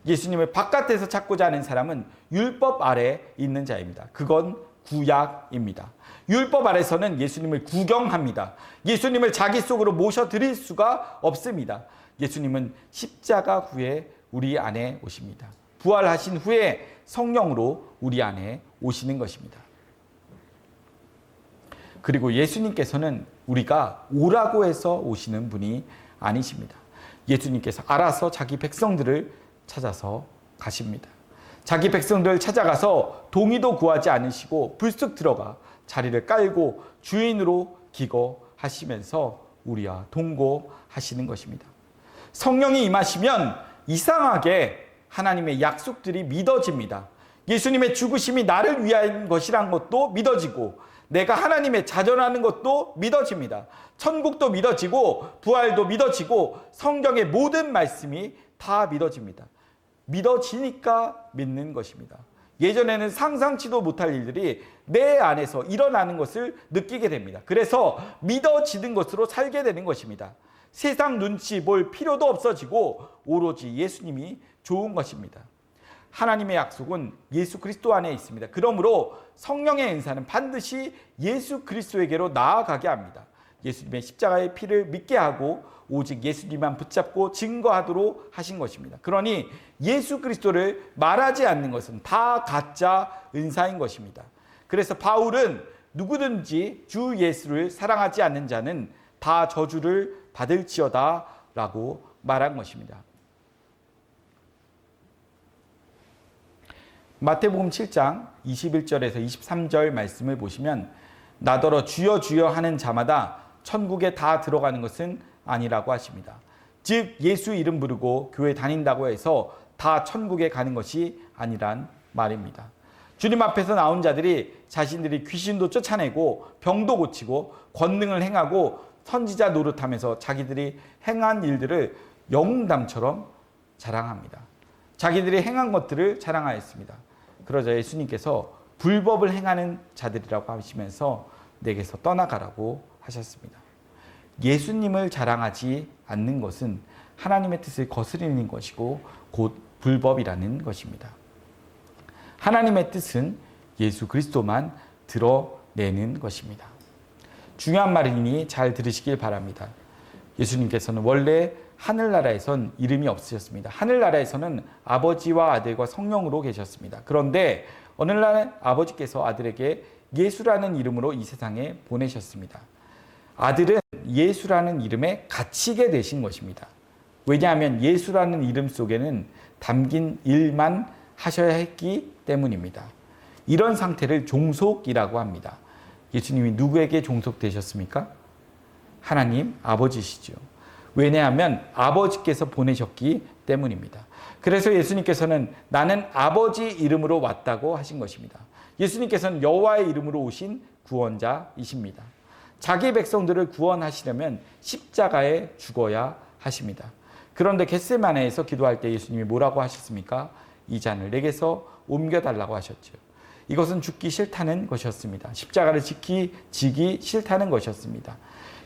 [SPEAKER 1] 예수님을 바깥에서 찾고자 하는 사람은 율법 아래 있는 자입니다. 그건 구약입니다. 율법 아래서는 예수님을 구경합니다. 예수님을 자기 속으로 모셔드릴 수가 없습니다. 예수님은 십자가 후에 우리 안에 오십니다. 부활하신 후에 성령으로 우리 안에 오시는 것입니다. 그리고 예수님께서는 우리가 오라고 해서 오시는 분이 아니십니다. 예수님께서 알아서 자기 백성들을 찾아서 가십니다. 자기 백성들을 찾아가서 동의도 구하지 않으시고 불쑥 들어가 자리를 깔고 주인으로 기거하시면서 우리와 동거하시는 것입니다. 성령이 임하시면 이상하게 하나님의 약속들이 믿어집니다. 예수님의 죽으심이 나를 위한 것이란 것도 믿어지고 내가 하나님의 자전하는 것도 믿어집니다. 천국도 믿어지고 부활도 믿어지고 성경의 모든 말씀이 다 믿어집니다. 믿어지니까 믿는 것입니다. 예전에는 상상치도 못할 일들이 내 안에서 일어나는 것을 느끼게 됩니다. 그래서 믿어지는 것으로 살게 되는 것입니다. 세상 눈치 볼 필요도 없어지고 오로지 예수님이 좋은 것입니다. 하나님의 약속은 예수 그리스도 안에 있습니다. 그러므로 성령의 은사는 반드시 예수 그리스도에게로 나아가게 합니다. 예수님의 십자가의 피를 믿게 하고 오직 예수님만 붙잡고 증거하도록 하신 것입니다. 그러니 예수 그리스도를 말하지 않는 것은 다 가짜 은사인 것입니다. 그래서 바울은 누구든지 주 예수를 사랑하지 않는 자는 다 저주를 받을지어다 라고 말한 것입니다. 마태복음 7장 21절에서 23절 말씀을 보시면 나더러 주여 주여 하는 자마다 천국에 다 들어가는 것은 아니라고 하십니다. 즉 예수 이름 부르고 교회 다닌다고 해서 다 천국에 가는 것이 아니란 말입니다. 주님 앞에서 나온 자들이 자신들이 귀신도 쫓아내고 병도 고치고 권능을 행하고 선지자 노릇하면서 자기들이 행한 일들을 영웅담처럼 자랑합니다. 자기들이 행한 것들을 자랑하였습니다. 그러자 예수님께서 불법을 행하는 자들이라고 하시면서 내게서 떠나가라고 하셨습니다. 예수님을 자랑하지 않는 것은 하나님의 뜻을 거스르는 것이고 곧 불법이라는 것입니다. 하나님의 뜻은 예수 그리스도만 드러내는 것입니다. 중요한 말이니 잘 들으시길 바랍니다. 예수님께서는 원래 하늘나라에선 이름이 없으셨습니다. 하늘나라에서는 아버지와 아들과 성령으로 계셨습니다. 그런데 어느 날 아버지께서 아들에게 예수라는 이름으로 이 세상에 보내셨습니다. 아들은 예수라는 이름에 갇히게 되신 것입니다. 왜냐하면 예수라는 이름 속에는 담긴 일만 하셔야 했기 때문입니다. 이런 상태를 종속이라고 합니다. 예수님이 누구에게 종속되셨습니까? 하나님 아버지시죠. 왜냐하면 아버지께서 보내셨기 때문입니다. 그래서 예수님께서는 나는 아버지 이름으로 왔다고 하신 것입니다. 예수님께서는 여호와의 이름으로 오신 구원자이십니다. 자기 백성들을 구원하시려면 십자가에 죽어야 하십니다. 그런데 겟세마네에서 기도할 때 예수님이 뭐라고 하셨습니까? 이 잔을 내게서 옮겨달라고 하셨죠. 이것은 죽기 싫다는 것이었습니다. 십자가를 지기 싫다는 것이었습니다.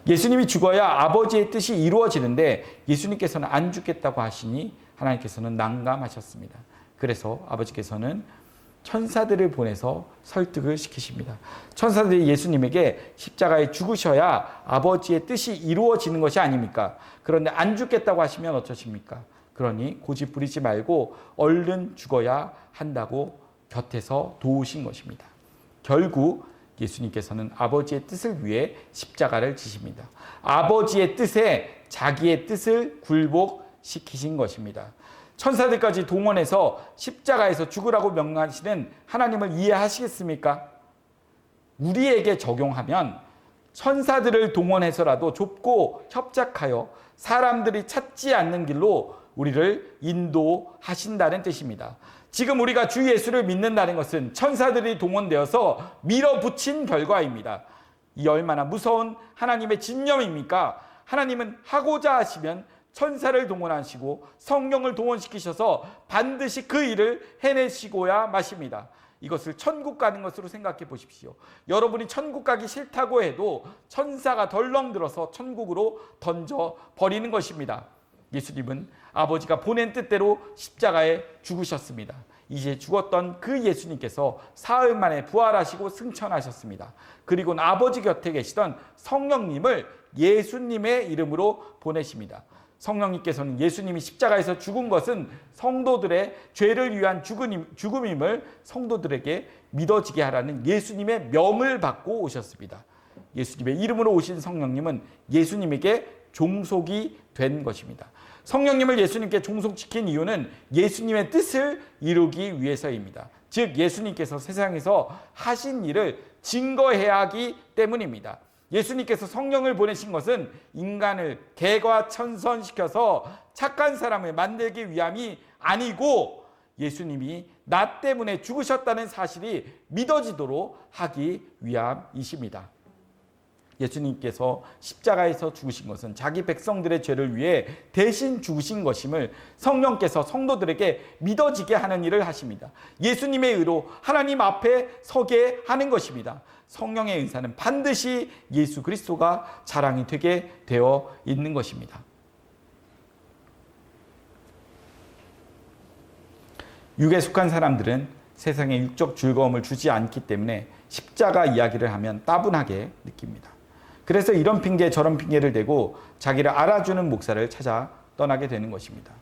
[SPEAKER 1] 예수님이 죽어야 아버지의 뜻이 이루어지는데 예수님께서는 안 죽겠다고 하시니 하나님께서는 난감하셨습니다. 그래서 아버지께서는 천사들을 보내서 설득을 시키십니다. 천사들이 예수님에게 십자가에 죽으셔야 아버지의 뜻이 이루어지는 것이 아닙니까? 그런데 안 죽겠다고 하시면 어떠십니까? 그러니 고집 부리지 말고 얼른 죽어야 한다고 곁에서 도우신 것입니다. 결국 예수님께서는 아버지의 뜻을 위해 십자가를 지십니다. 아버지의 뜻에 자기의 뜻을 굴복시키신 것입니다. 천사들까지 동원해서 십자가에서 죽으라고 명하시는 하나님을 이해하시겠습니까? 우리에게 적용하면 천사들을 동원해서라도 좁고 협작하여 사람들이 찾지 않는 길로 우리를 인도하신다는 뜻입니다. 지금 우리가 주 예수를 믿는다는 것은 천사들이 동원되어서 밀어붙인 결과입니다. 이 얼마나 무서운 하나님의 진념입니까? 하나님은 하고자 하시면 천사를 동원하시고 성령을 동원시키셔서 반드시 그 일을 해내시고야 마십니다. 이것을 천국 가는 것으로 생각해 보십시오. 여러분이 천국 가기 싫다고 해도 천사가 덜렁들어서 천국으로 던져버리는 것입니다. 예수님은 아버지가 보낸 뜻대로 십자가에 죽으셨습니다. 이제 죽었던 그 예수님께서 사흘 만에 부활하시고 승천하셨습니다. 그리고는 아버지 곁에 계시던 성령님을 예수님의 이름으로 보내십니다. 성령님께서는 예수님이 십자가에서 죽은 것은 성도들의 죄를 위한 죽음임을 성도들에게 믿어지게 하라는 예수님의 명을 받고 오셨습니다. 예수님의 이름으로 오신 성령님은 예수님에게 종속이 된 것입니다. 성령님을 예수님께 종속시킨 이유는 예수님의 뜻을 이루기 위해서입니다. 즉 예수님께서 세상에서 하신 일을 증거해야 하기 때문입니다. 예수님께서 성령을 보내신 것은 인간을 개과천선시켜서 착한 사람을 만들기 위함이 아니고 예수님이 나 때문에 죽으셨다는 사실이 믿어지도록 하기 위함이십니다. 예수님께서 십자가에서 죽으신 것은 자기 백성들의 죄를 위해 대신 죽으신 것임을 성령께서 성도들에게 믿어지게 하는 일을 하십니다. 예수님의 의로 하나님 앞에 서게 하는 것입니다. 성령의 의사는 반드시 예수 그리스도가 자랑이 되게 되어 있는 것입니다. 육에 속한 사람들은 세상에 육적 즐거움을 주지 않기 때문에 십자가 이야기를 하면 따분하게 느낍니다. 그래서 이런 핑계 저런 핑계를 대고 자기를 알아주는 목사를 찾아 떠나게 되는 것입니다.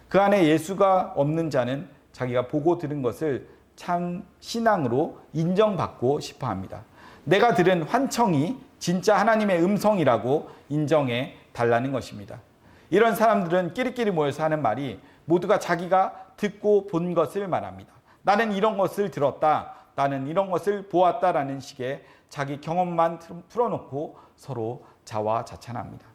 [SPEAKER 1] 그 안에 예수가 없는 자는 자기가 보고 들은 것을 참 신앙으로 인정받고 싶어 합니다. 내가 들은 환청이 진짜 하나님의 음성이라고 인정해 달라는 것입니다. 이런 사람들은 끼리끼리 모여서 하는 말이 모두가 자기가 듣고 본 것을 말합니다. 나는 이런 것을 들었다. 나는 이런 것을 보았다라는 식의 자기 경험만 풀어놓고 서로 자화자찬합니다.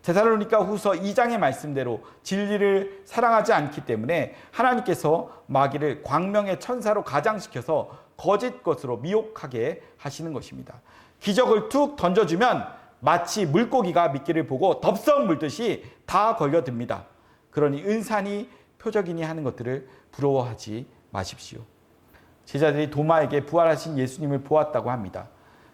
[SPEAKER 1] 데살로니가 후서 2장의 말씀대로 진리를 사랑하지 않기 때문에 하나님께서 마귀를 광명의 천사로 가장시켜서 거짓 것으로 미혹하게 하시는 것입니다. 기적을 툭 던져주면 마치 물고기가 미끼를 보고 덥석 물듯이 다 걸려듭니다. 그러니 은사니 표적이니 하는 것들을 부러워하지 마십시오. 제자들이 도마에게 부활하신 예수님을 보았다고 합니다.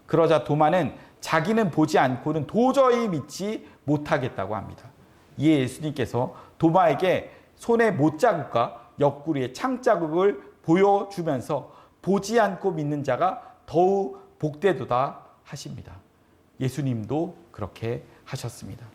[SPEAKER 1] 그러자 도마는 자기는 보지 않고는 도저히 믿지 못하겠다고 합니다. 이에 예수님께서 도마에게 손의 못자국과 옆구리의 창자국을 보여주면서 보지 않고 믿는 자가 더욱 복되도다 하십니다. 예수님도 그렇게 하셨습니다.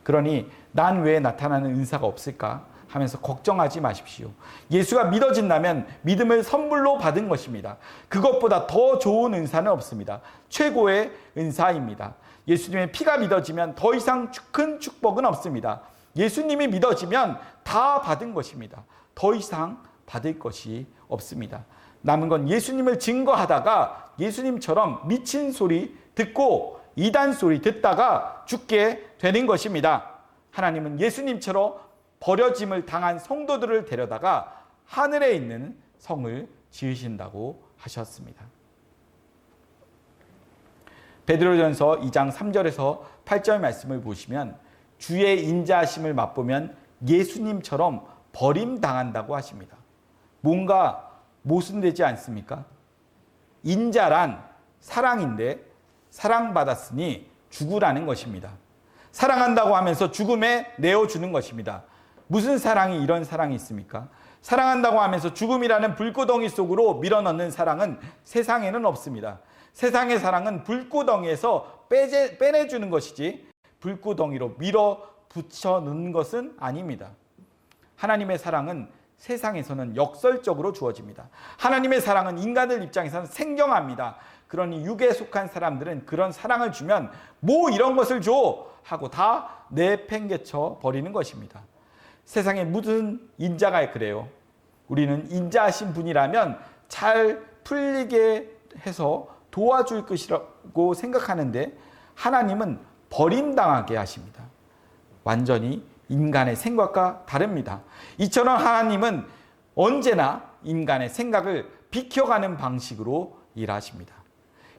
[SPEAKER 1] 그러니 난 왜 나타나는 은사가 없을까 하면서 걱정하지 마십시오. 예수가 믿어진다면 믿음을 선물로 받은 것입니다. 그것보다 더 좋은 은사는 없습니다. 최고의 은사입니다. 예수님의 피가 믿어지면 더 이상 큰 축복은 없습니다. 예수님이 믿어지면 다 받은 것입니다. 더 이상 받을 것이 없습니다. 남은 건 예수님을 증거하다가 예수님처럼 미친 소리 듣고 이단 소리 듣다가 죽게 되는 것입니다. 하나님은 예수님처럼 버려짐을 당한 성도들을 데려다가 하늘에 있는 성을 지으신다고 하셨습니다. 베드로전서 2장 3절에서 8절 말씀을 보시면 주의 인자하심을 맛보면 예수님처럼 버림당한다고 하십니다. 뭔가 모순되지 않습니까? 인자란 사랑인데 사랑받았으니 죽으라는 것입니다. 사랑한다고 하면서 죽음에 내어주는 것입니다. 무슨 사랑이 이런 사랑이 있습니까? 사랑한다고 하면서 죽음이라는 불구덩이 속으로 밀어넣는 사랑은 세상에는 없습니다. 세상의 사랑은 불구덩이에서 빼내주는 것이지 불구덩이로 밀어붙여 넣는 것은 아닙니다. 하나님의 사랑은 세상에서는 역설적으로 주어집니다. 하나님의 사랑은 인간들 입장에서는 생경합니다. 그러니 육에 속한 사람들은 그런 사랑을 주면 뭐 이런 것을 줘 하고 다 내팽개쳐 버리는 것입니다. 세상에 무슨 인자가 그래요. 우리는 인자하신 분이라면 잘 풀리게 해서 도와줄 것이라고 생각하는데 하나님은 버림당하게 하십니다. 완전히 인간의 생각과 다릅니다. 이처럼 하나님은 언제나 인간의 생각을 비켜가는 방식으로 일하십니다.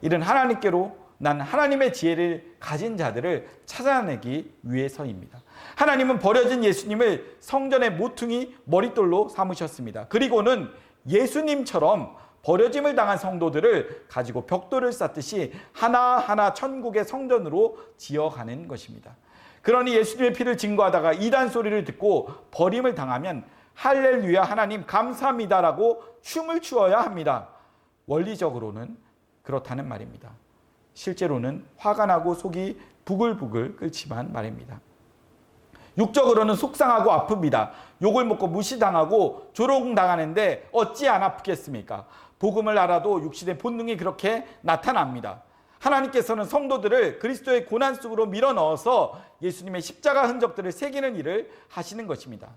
[SPEAKER 1] 이런 하나님께로 난 하나님의 지혜를 가진 자들을 찾아내기 위해서입니다. 하나님은 버려진 예수님을 성전의 모퉁이 머릿돌로 삼으셨습니다. 그리고는 예수님처럼 버려짐을 당한 성도들을 가지고 벽돌을 쌓듯이 하나하나 천국의 성전으로 지어가는 것입니다. 그러니 예수님의 피를 증거하다가 이단 소리를 듣고 버림을 당하면 할렐루야 하나님 감사합니다라고 춤을 추어야 합니다. 원리적으로는 그렇다는 말입니다. 실제로는 화가 나고 속이 부글부글 끓지만 말입니다. 육적으로는 속상하고 아픕니다. 욕을 먹고 무시당하고 조롱당하는데 어찌 안 아프겠습니까? 복음을 알아도 육신의 본능이 그렇게 나타납니다. 하나님께서는 성도들을 그리스도의 고난 속으로 밀어넣어서 예수님의 십자가 흔적들을 새기는 일을 하시는 것입니다.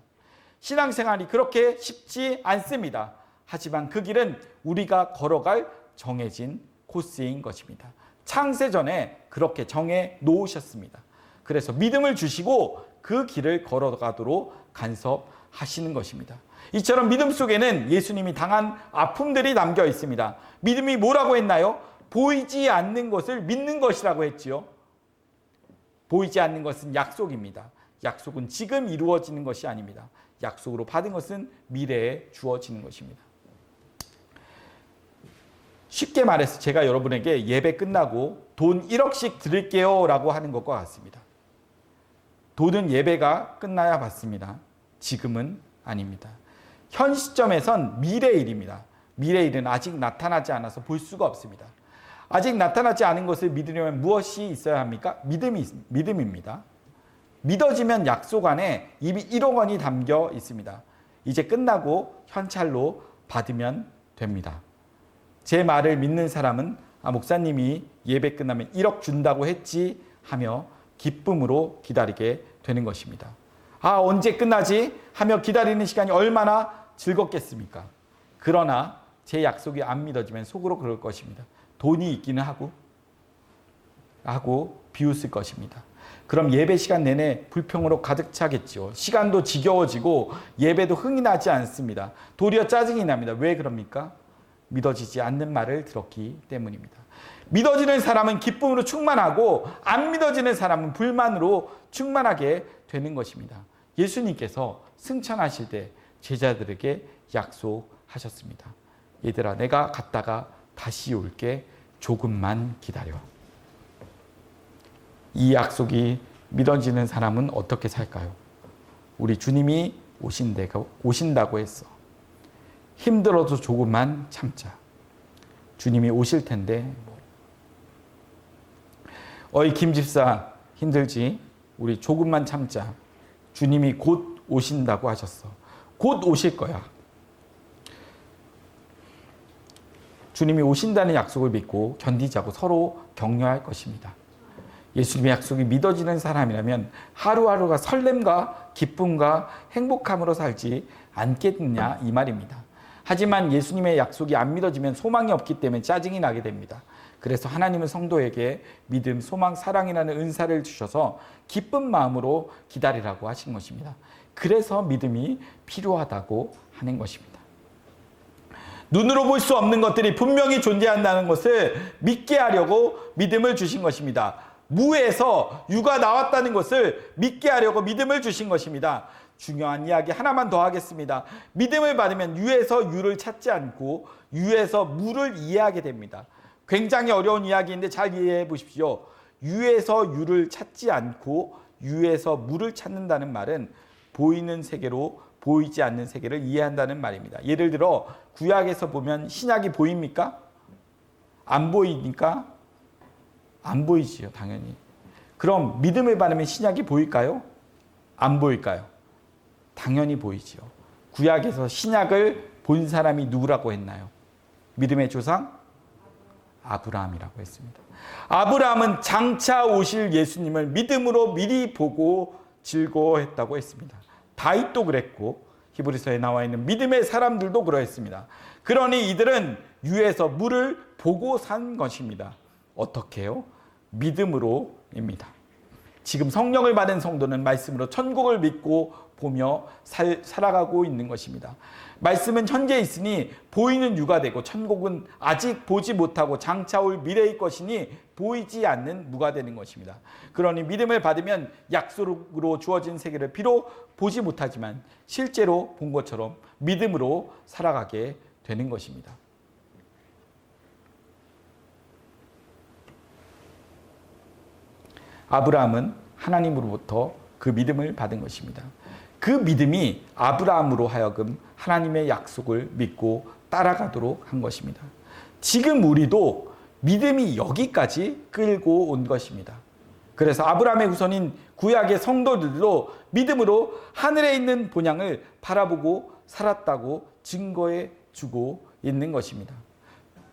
[SPEAKER 1] 신앙생활이 그렇게 쉽지 않습니다. 하지만 그 길은 우리가 걸어갈 정해진 코스인 것입니다. 창세전에 그렇게 정해 놓으셨습니다. 그래서 믿음을 주시고 그 길을 걸어가도록 간섭하시는 것입니다. 이처럼 믿음 속에는 예수님이 당한 아픔들이 담겨 있습니다. 믿음이 뭐라고 했나요? 보이지 않는 것을 믿는 것이라고 했지요. 보이지 않는 것은 약속입니다. 약속은 지금 이루어지는 것이 아닙니다. 약속으로 받은 것은 미래에 주어지는 것입니다. 쉽게 말해서 제가 여러분에게 예배 끝나고 돈 1억씩 드릴게요 라고 하는 것과 같습니다. 돈은 예배가 끝나야 받습니다. 지금은 아닙니다. 현 시점에선 미래의 일입니다. 미래의 일은 아직 나타나지 않아서 볼 수가 없습니다. 아직 나타나지 않은 것을 믿으려면 무엇이 있어야 합니까? 믿음입니다. 믿어지면 약속 안에 이미 1억 원이 담겨 있습니다. 이제 끝나고 현찰로 받으면 됩니다. 제 말을 믿는 사람은 목사님이 예배 끝나면 1억 준다고 했지 하며 기쁨으로 기다리게 되는 것입니다. 언제 끝나지? 하며 기다리는 시간이 얼마나 즐겁겠습니까? 그러나 제 약속이 안 믿어지면 속으로 그럴 것입니다. 돈이 있기는 하고 비웃을 것입니다. 그럼 예배 시간 내내 불평으로 가득 차겠죠. 시간도 지겨워지고 예배도 흥이 나지 않습니다. 도리어 짜증이 납니다. 왜 그럽니까? 믿어지지 않는 말을 들었기 때문입니다. 믿어지는 사람은 기쁨으로 충만하고 안 믿어지는 사람은 불만으로 충만하게 되는 것입니다. 예수님께서 승천하실 때 제자들에게 약속하셨습니다. 얘들아, 내가 갔다가 다시 올게. 조금만 기다려. 이 약속이 믿어지는 사람은 어떻게 살까요? 우리 주님이 오신다고 했어. 힘들어도 조금만 참자. 주님이 오실 텐데 어이 김 집사 힘들지? 우리 조금만 참자. 주님이 곧 오신다고 하셨어. 곧 오실 거야. 주님이 오신다는 약속을 믿고 견디자고 서로 격려할 것입니다. 예수님의 약속이 믿어지는 사람이라면 하루하루가 설렘과 기쁨과 행복함으로 살지 않겠느냐 이 말입니다. 하지만 예수님의 약속이 안 믿어지면 소망이 없기 때문에 짜증이 나게 됩니다. 그래서 하나님은 성도에게 믿음, 소망, 사랑이라는 은사를 주셔서 기쁜 마음으로 기다리라고 하신 것입니다. 그래서 믿음이 필요하다고 하는 것입니다. 눈으로 볼 수 없는 것들이 분명히 존재한다는 것을 믿게 하려고 믿음을 주신 것입니다. 무에서 유가 나왔다는 것을 믿게 하려고 믿음을 주신 것입니다. 중요한 이야기 하나만 더 하겠습니다. 믿음을 받으면 유에서 유를 찾지 않고 유에서 무를 이해하게 됩니다. 굉장히 어려운 이야기인데 잘 이해해 보십시오. 유에서 유를 찾지 않고 유에서 무를 찾는다는 말은 보이는 세계로 보이지 않는 세계를 이해한다는 말입니다. 예를 들어 구약에서 보면 신약이 보입니까? 안 보입니까? 안 보이지요, 당연히. 그럼 믿음을 받으면 신약이 보일까요? 안 보일까요? 당연히 보이지요. 구약에서 신약을 본 사람이 누구라고 했나요? 믿음의 조상? 아브라함이라고 했습니다. 아브라함은 장차 오실 예수님을 믿음으로 미리 보고 즐거워했다고 했습니다. 다윗도 그랬고 히브리서에 나와 있는 믿음의 사람들도 그러했습니다. 그러니 이들은 유에서 물을 보고 산 것입니다. 어떻게요? 믿음으로입니다. 지금 성령을 받은 성도는 말씀으로 천국을 믿고 보며 살아가고 있는 것입니다. 말씀은 현재 있으니 보이는 유가 되고 천국은 아직 보지 못하고 장차 올 미래의 것이니 보이지 않는 무가 되는 것입니다. 그러니 믿음을 받으면 약속으로 주어진 세계를 비록 보지 못하지만 실제로 본 것처럼 믿음으로 살아가게 되는 것입니다. 아브라함은 하나님으로부터 그 믿음을 받은 것입니다. 그 믿음이 아브라함으로 하여금 하나님의 약속을 믿고 따라가도록 한 것입니다. 지금 우리도 믿음이 여기까지 끌고 온 것입니다. 그래서 아브라함의 후손인 구약의 성도들도 믿음으로 하늘에 있는 본향을 바라보고 살았다고 증거해 주고 있는 것입니다.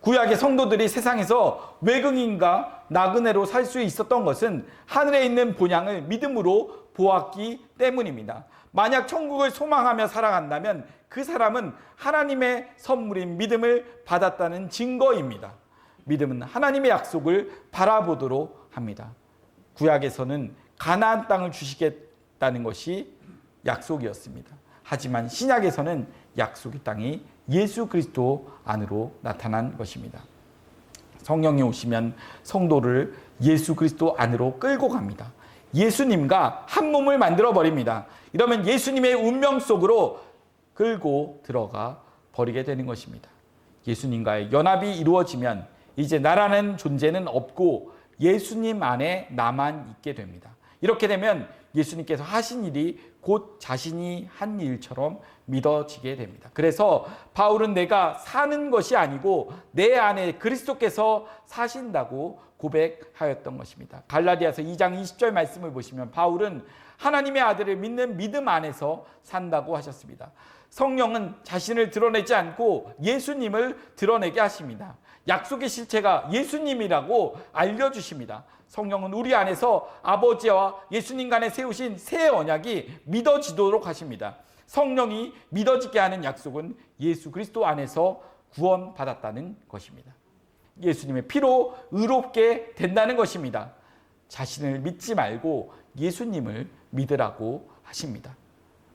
[SPEAKER 1] 구약의 성도들이 세상에서 외국인과 나그네로 살 수 있었던 것은 하늘에 있는 본향을 믿음으로 보았기 때문입니다. 만약 천국을 소망하며 살아간다면 그 사람은 하나님의 선물인 믿음을 받았다는 증거입니다. 믿음은 하나님의 약속을 바라보도록 합니다. 구약에서는 가나안 땅을 주시겠다는 것이 약속이었습니다. 하지만 신약에서는 약속의 땅이 예수 그리스도 안으로 나타난 것입니다. 성령이 오시면 성도를 예수 그리스도 안으로 끌고 갑니다. 예수님과 한 몸을 만들어 버립니다. 이러면 예수님의 운명 속으로 끌고 들어가 버리게 되는 것입니다. 예수님과의 연합이 이루어지면 이제 나라는 존재는 없고 예수님 안에 나만 있게 됩니다. 이렇게 되면 예수님께서 하신 일이 곧 자신이 한 일처럼 믿어지게 됩니다. 그래서 바울은 내가 사는 것이 아니고 내 안에 그리스도께서 사신다고 고백하였던 것입니다. 갈라디아서 2장 20절 말씀을 보시면 바울은 하나님의 아들을 믿는 믿음 안에서 산다고 하셨습니다. 성령은 자신을 드러내지 않고 예수님을 드러내게 하십니다. 약속의 실체가 예수님이라고 알려주십니다. 성령은 우리 안에서 아버지와 예수님 간에 세우신 새 언약이 믿어지도록 하십니다. 성령이 믿어지게 하는 약속은 예수 그리스도 안에서 구원받았다는 것입니다. 예수님의 피로 의롭게 된다는 것입니다. 자신을 믿지 말고 예수님을 믿으라고 하십니다.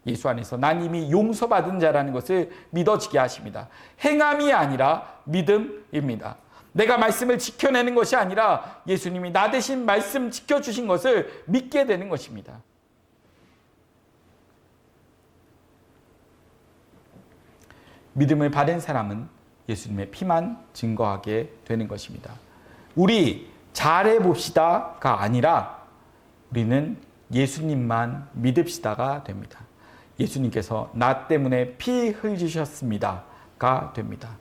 [SPEAKER 1] 예수 안에서 난 이미 용서받은 자라는 것을 믿어지게 하십니다. 행함이 아니라 믿음입니다. 내가 말씀을 지켜내는 것이 아니라 예수님이 나 대신 말씀 지켜주신 것을 믿게 되는 것입니다. 믿음을 받은 사람은 예수님의 피만 증거하게 되는 것입니다. 우리 잘해봅시다가 아니라 우리는 예수님만 믿읍시다가 됩니다. 예수님께서 나 때문에 피 흘리셨습니다가 됩니다.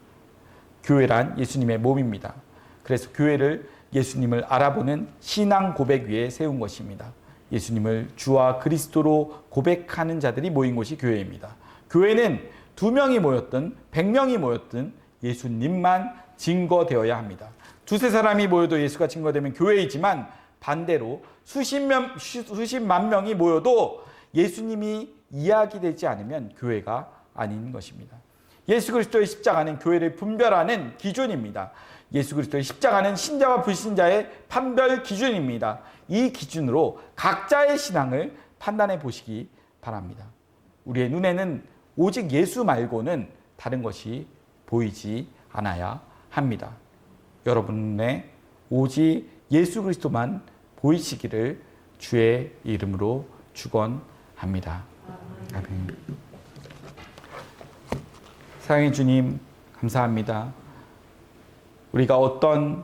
[SPEAKER 1] 교회란 예수님의 몸입니다. 그래서 교회를 예수님을 알아보는 신앙 고백 위에 세운 것입니다. 예수님을 주와 그리스도로 고백하는 자들이 모인 곳이 교회입니다. 교회는 2명이 모였든 100명이 모였든 예수님만 증거되어야 합니다. 2-3사람이 모여도 예수가 증거되면 교회이지만 반대로 수십만 명이 모여도 예수님이 이야기되지 않으면 교회가 아닌 것입니다. 예수 그리스도의 십자가는 교회를 분별하는 기준입니다. 예수 그리스도의 십자가는 신자와 불신자의 판별 기준입니다. 이 기준으로 각자의 신앙을 판단해 보시기 바랍니다. 우리의 눈에는 오직 예수 말고는 다른 것이 보이지 않아야 합니다. 여러분의 오직 예수 그리스도만 보이시기를 주의 이름으로 축원합니다. 아멘. 사랑의 주님, 감사합니다. 우리가 어떤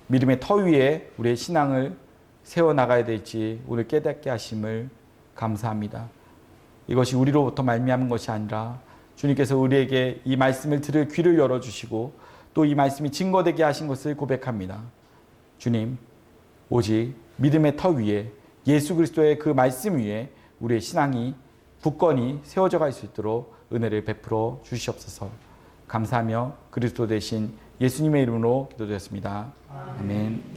[SPEAKER 1] 믿음의 터 위에 우리의 신앙을 세워나가야 될지 오늘 깨닫게 하심을 감사합니다. 이것이 우리로부터 말미암은 것이 아니라 주님께서 우리에게 이 말씀을 들을 귀를 열어주시고 또 이 말씀이 증거되게 하신 것을 고백합니다. 주님, 오직 믿음의 터 위에 예수 그리스도의 그 말씀 위에 우리의 신앙이 굳건히 세워져 갈 수 있도록 은혜를 베풀어 주시옵소서. 감사하며 그리스도 대신 예수님의 이름으로 기도드렸습니다. 아멘.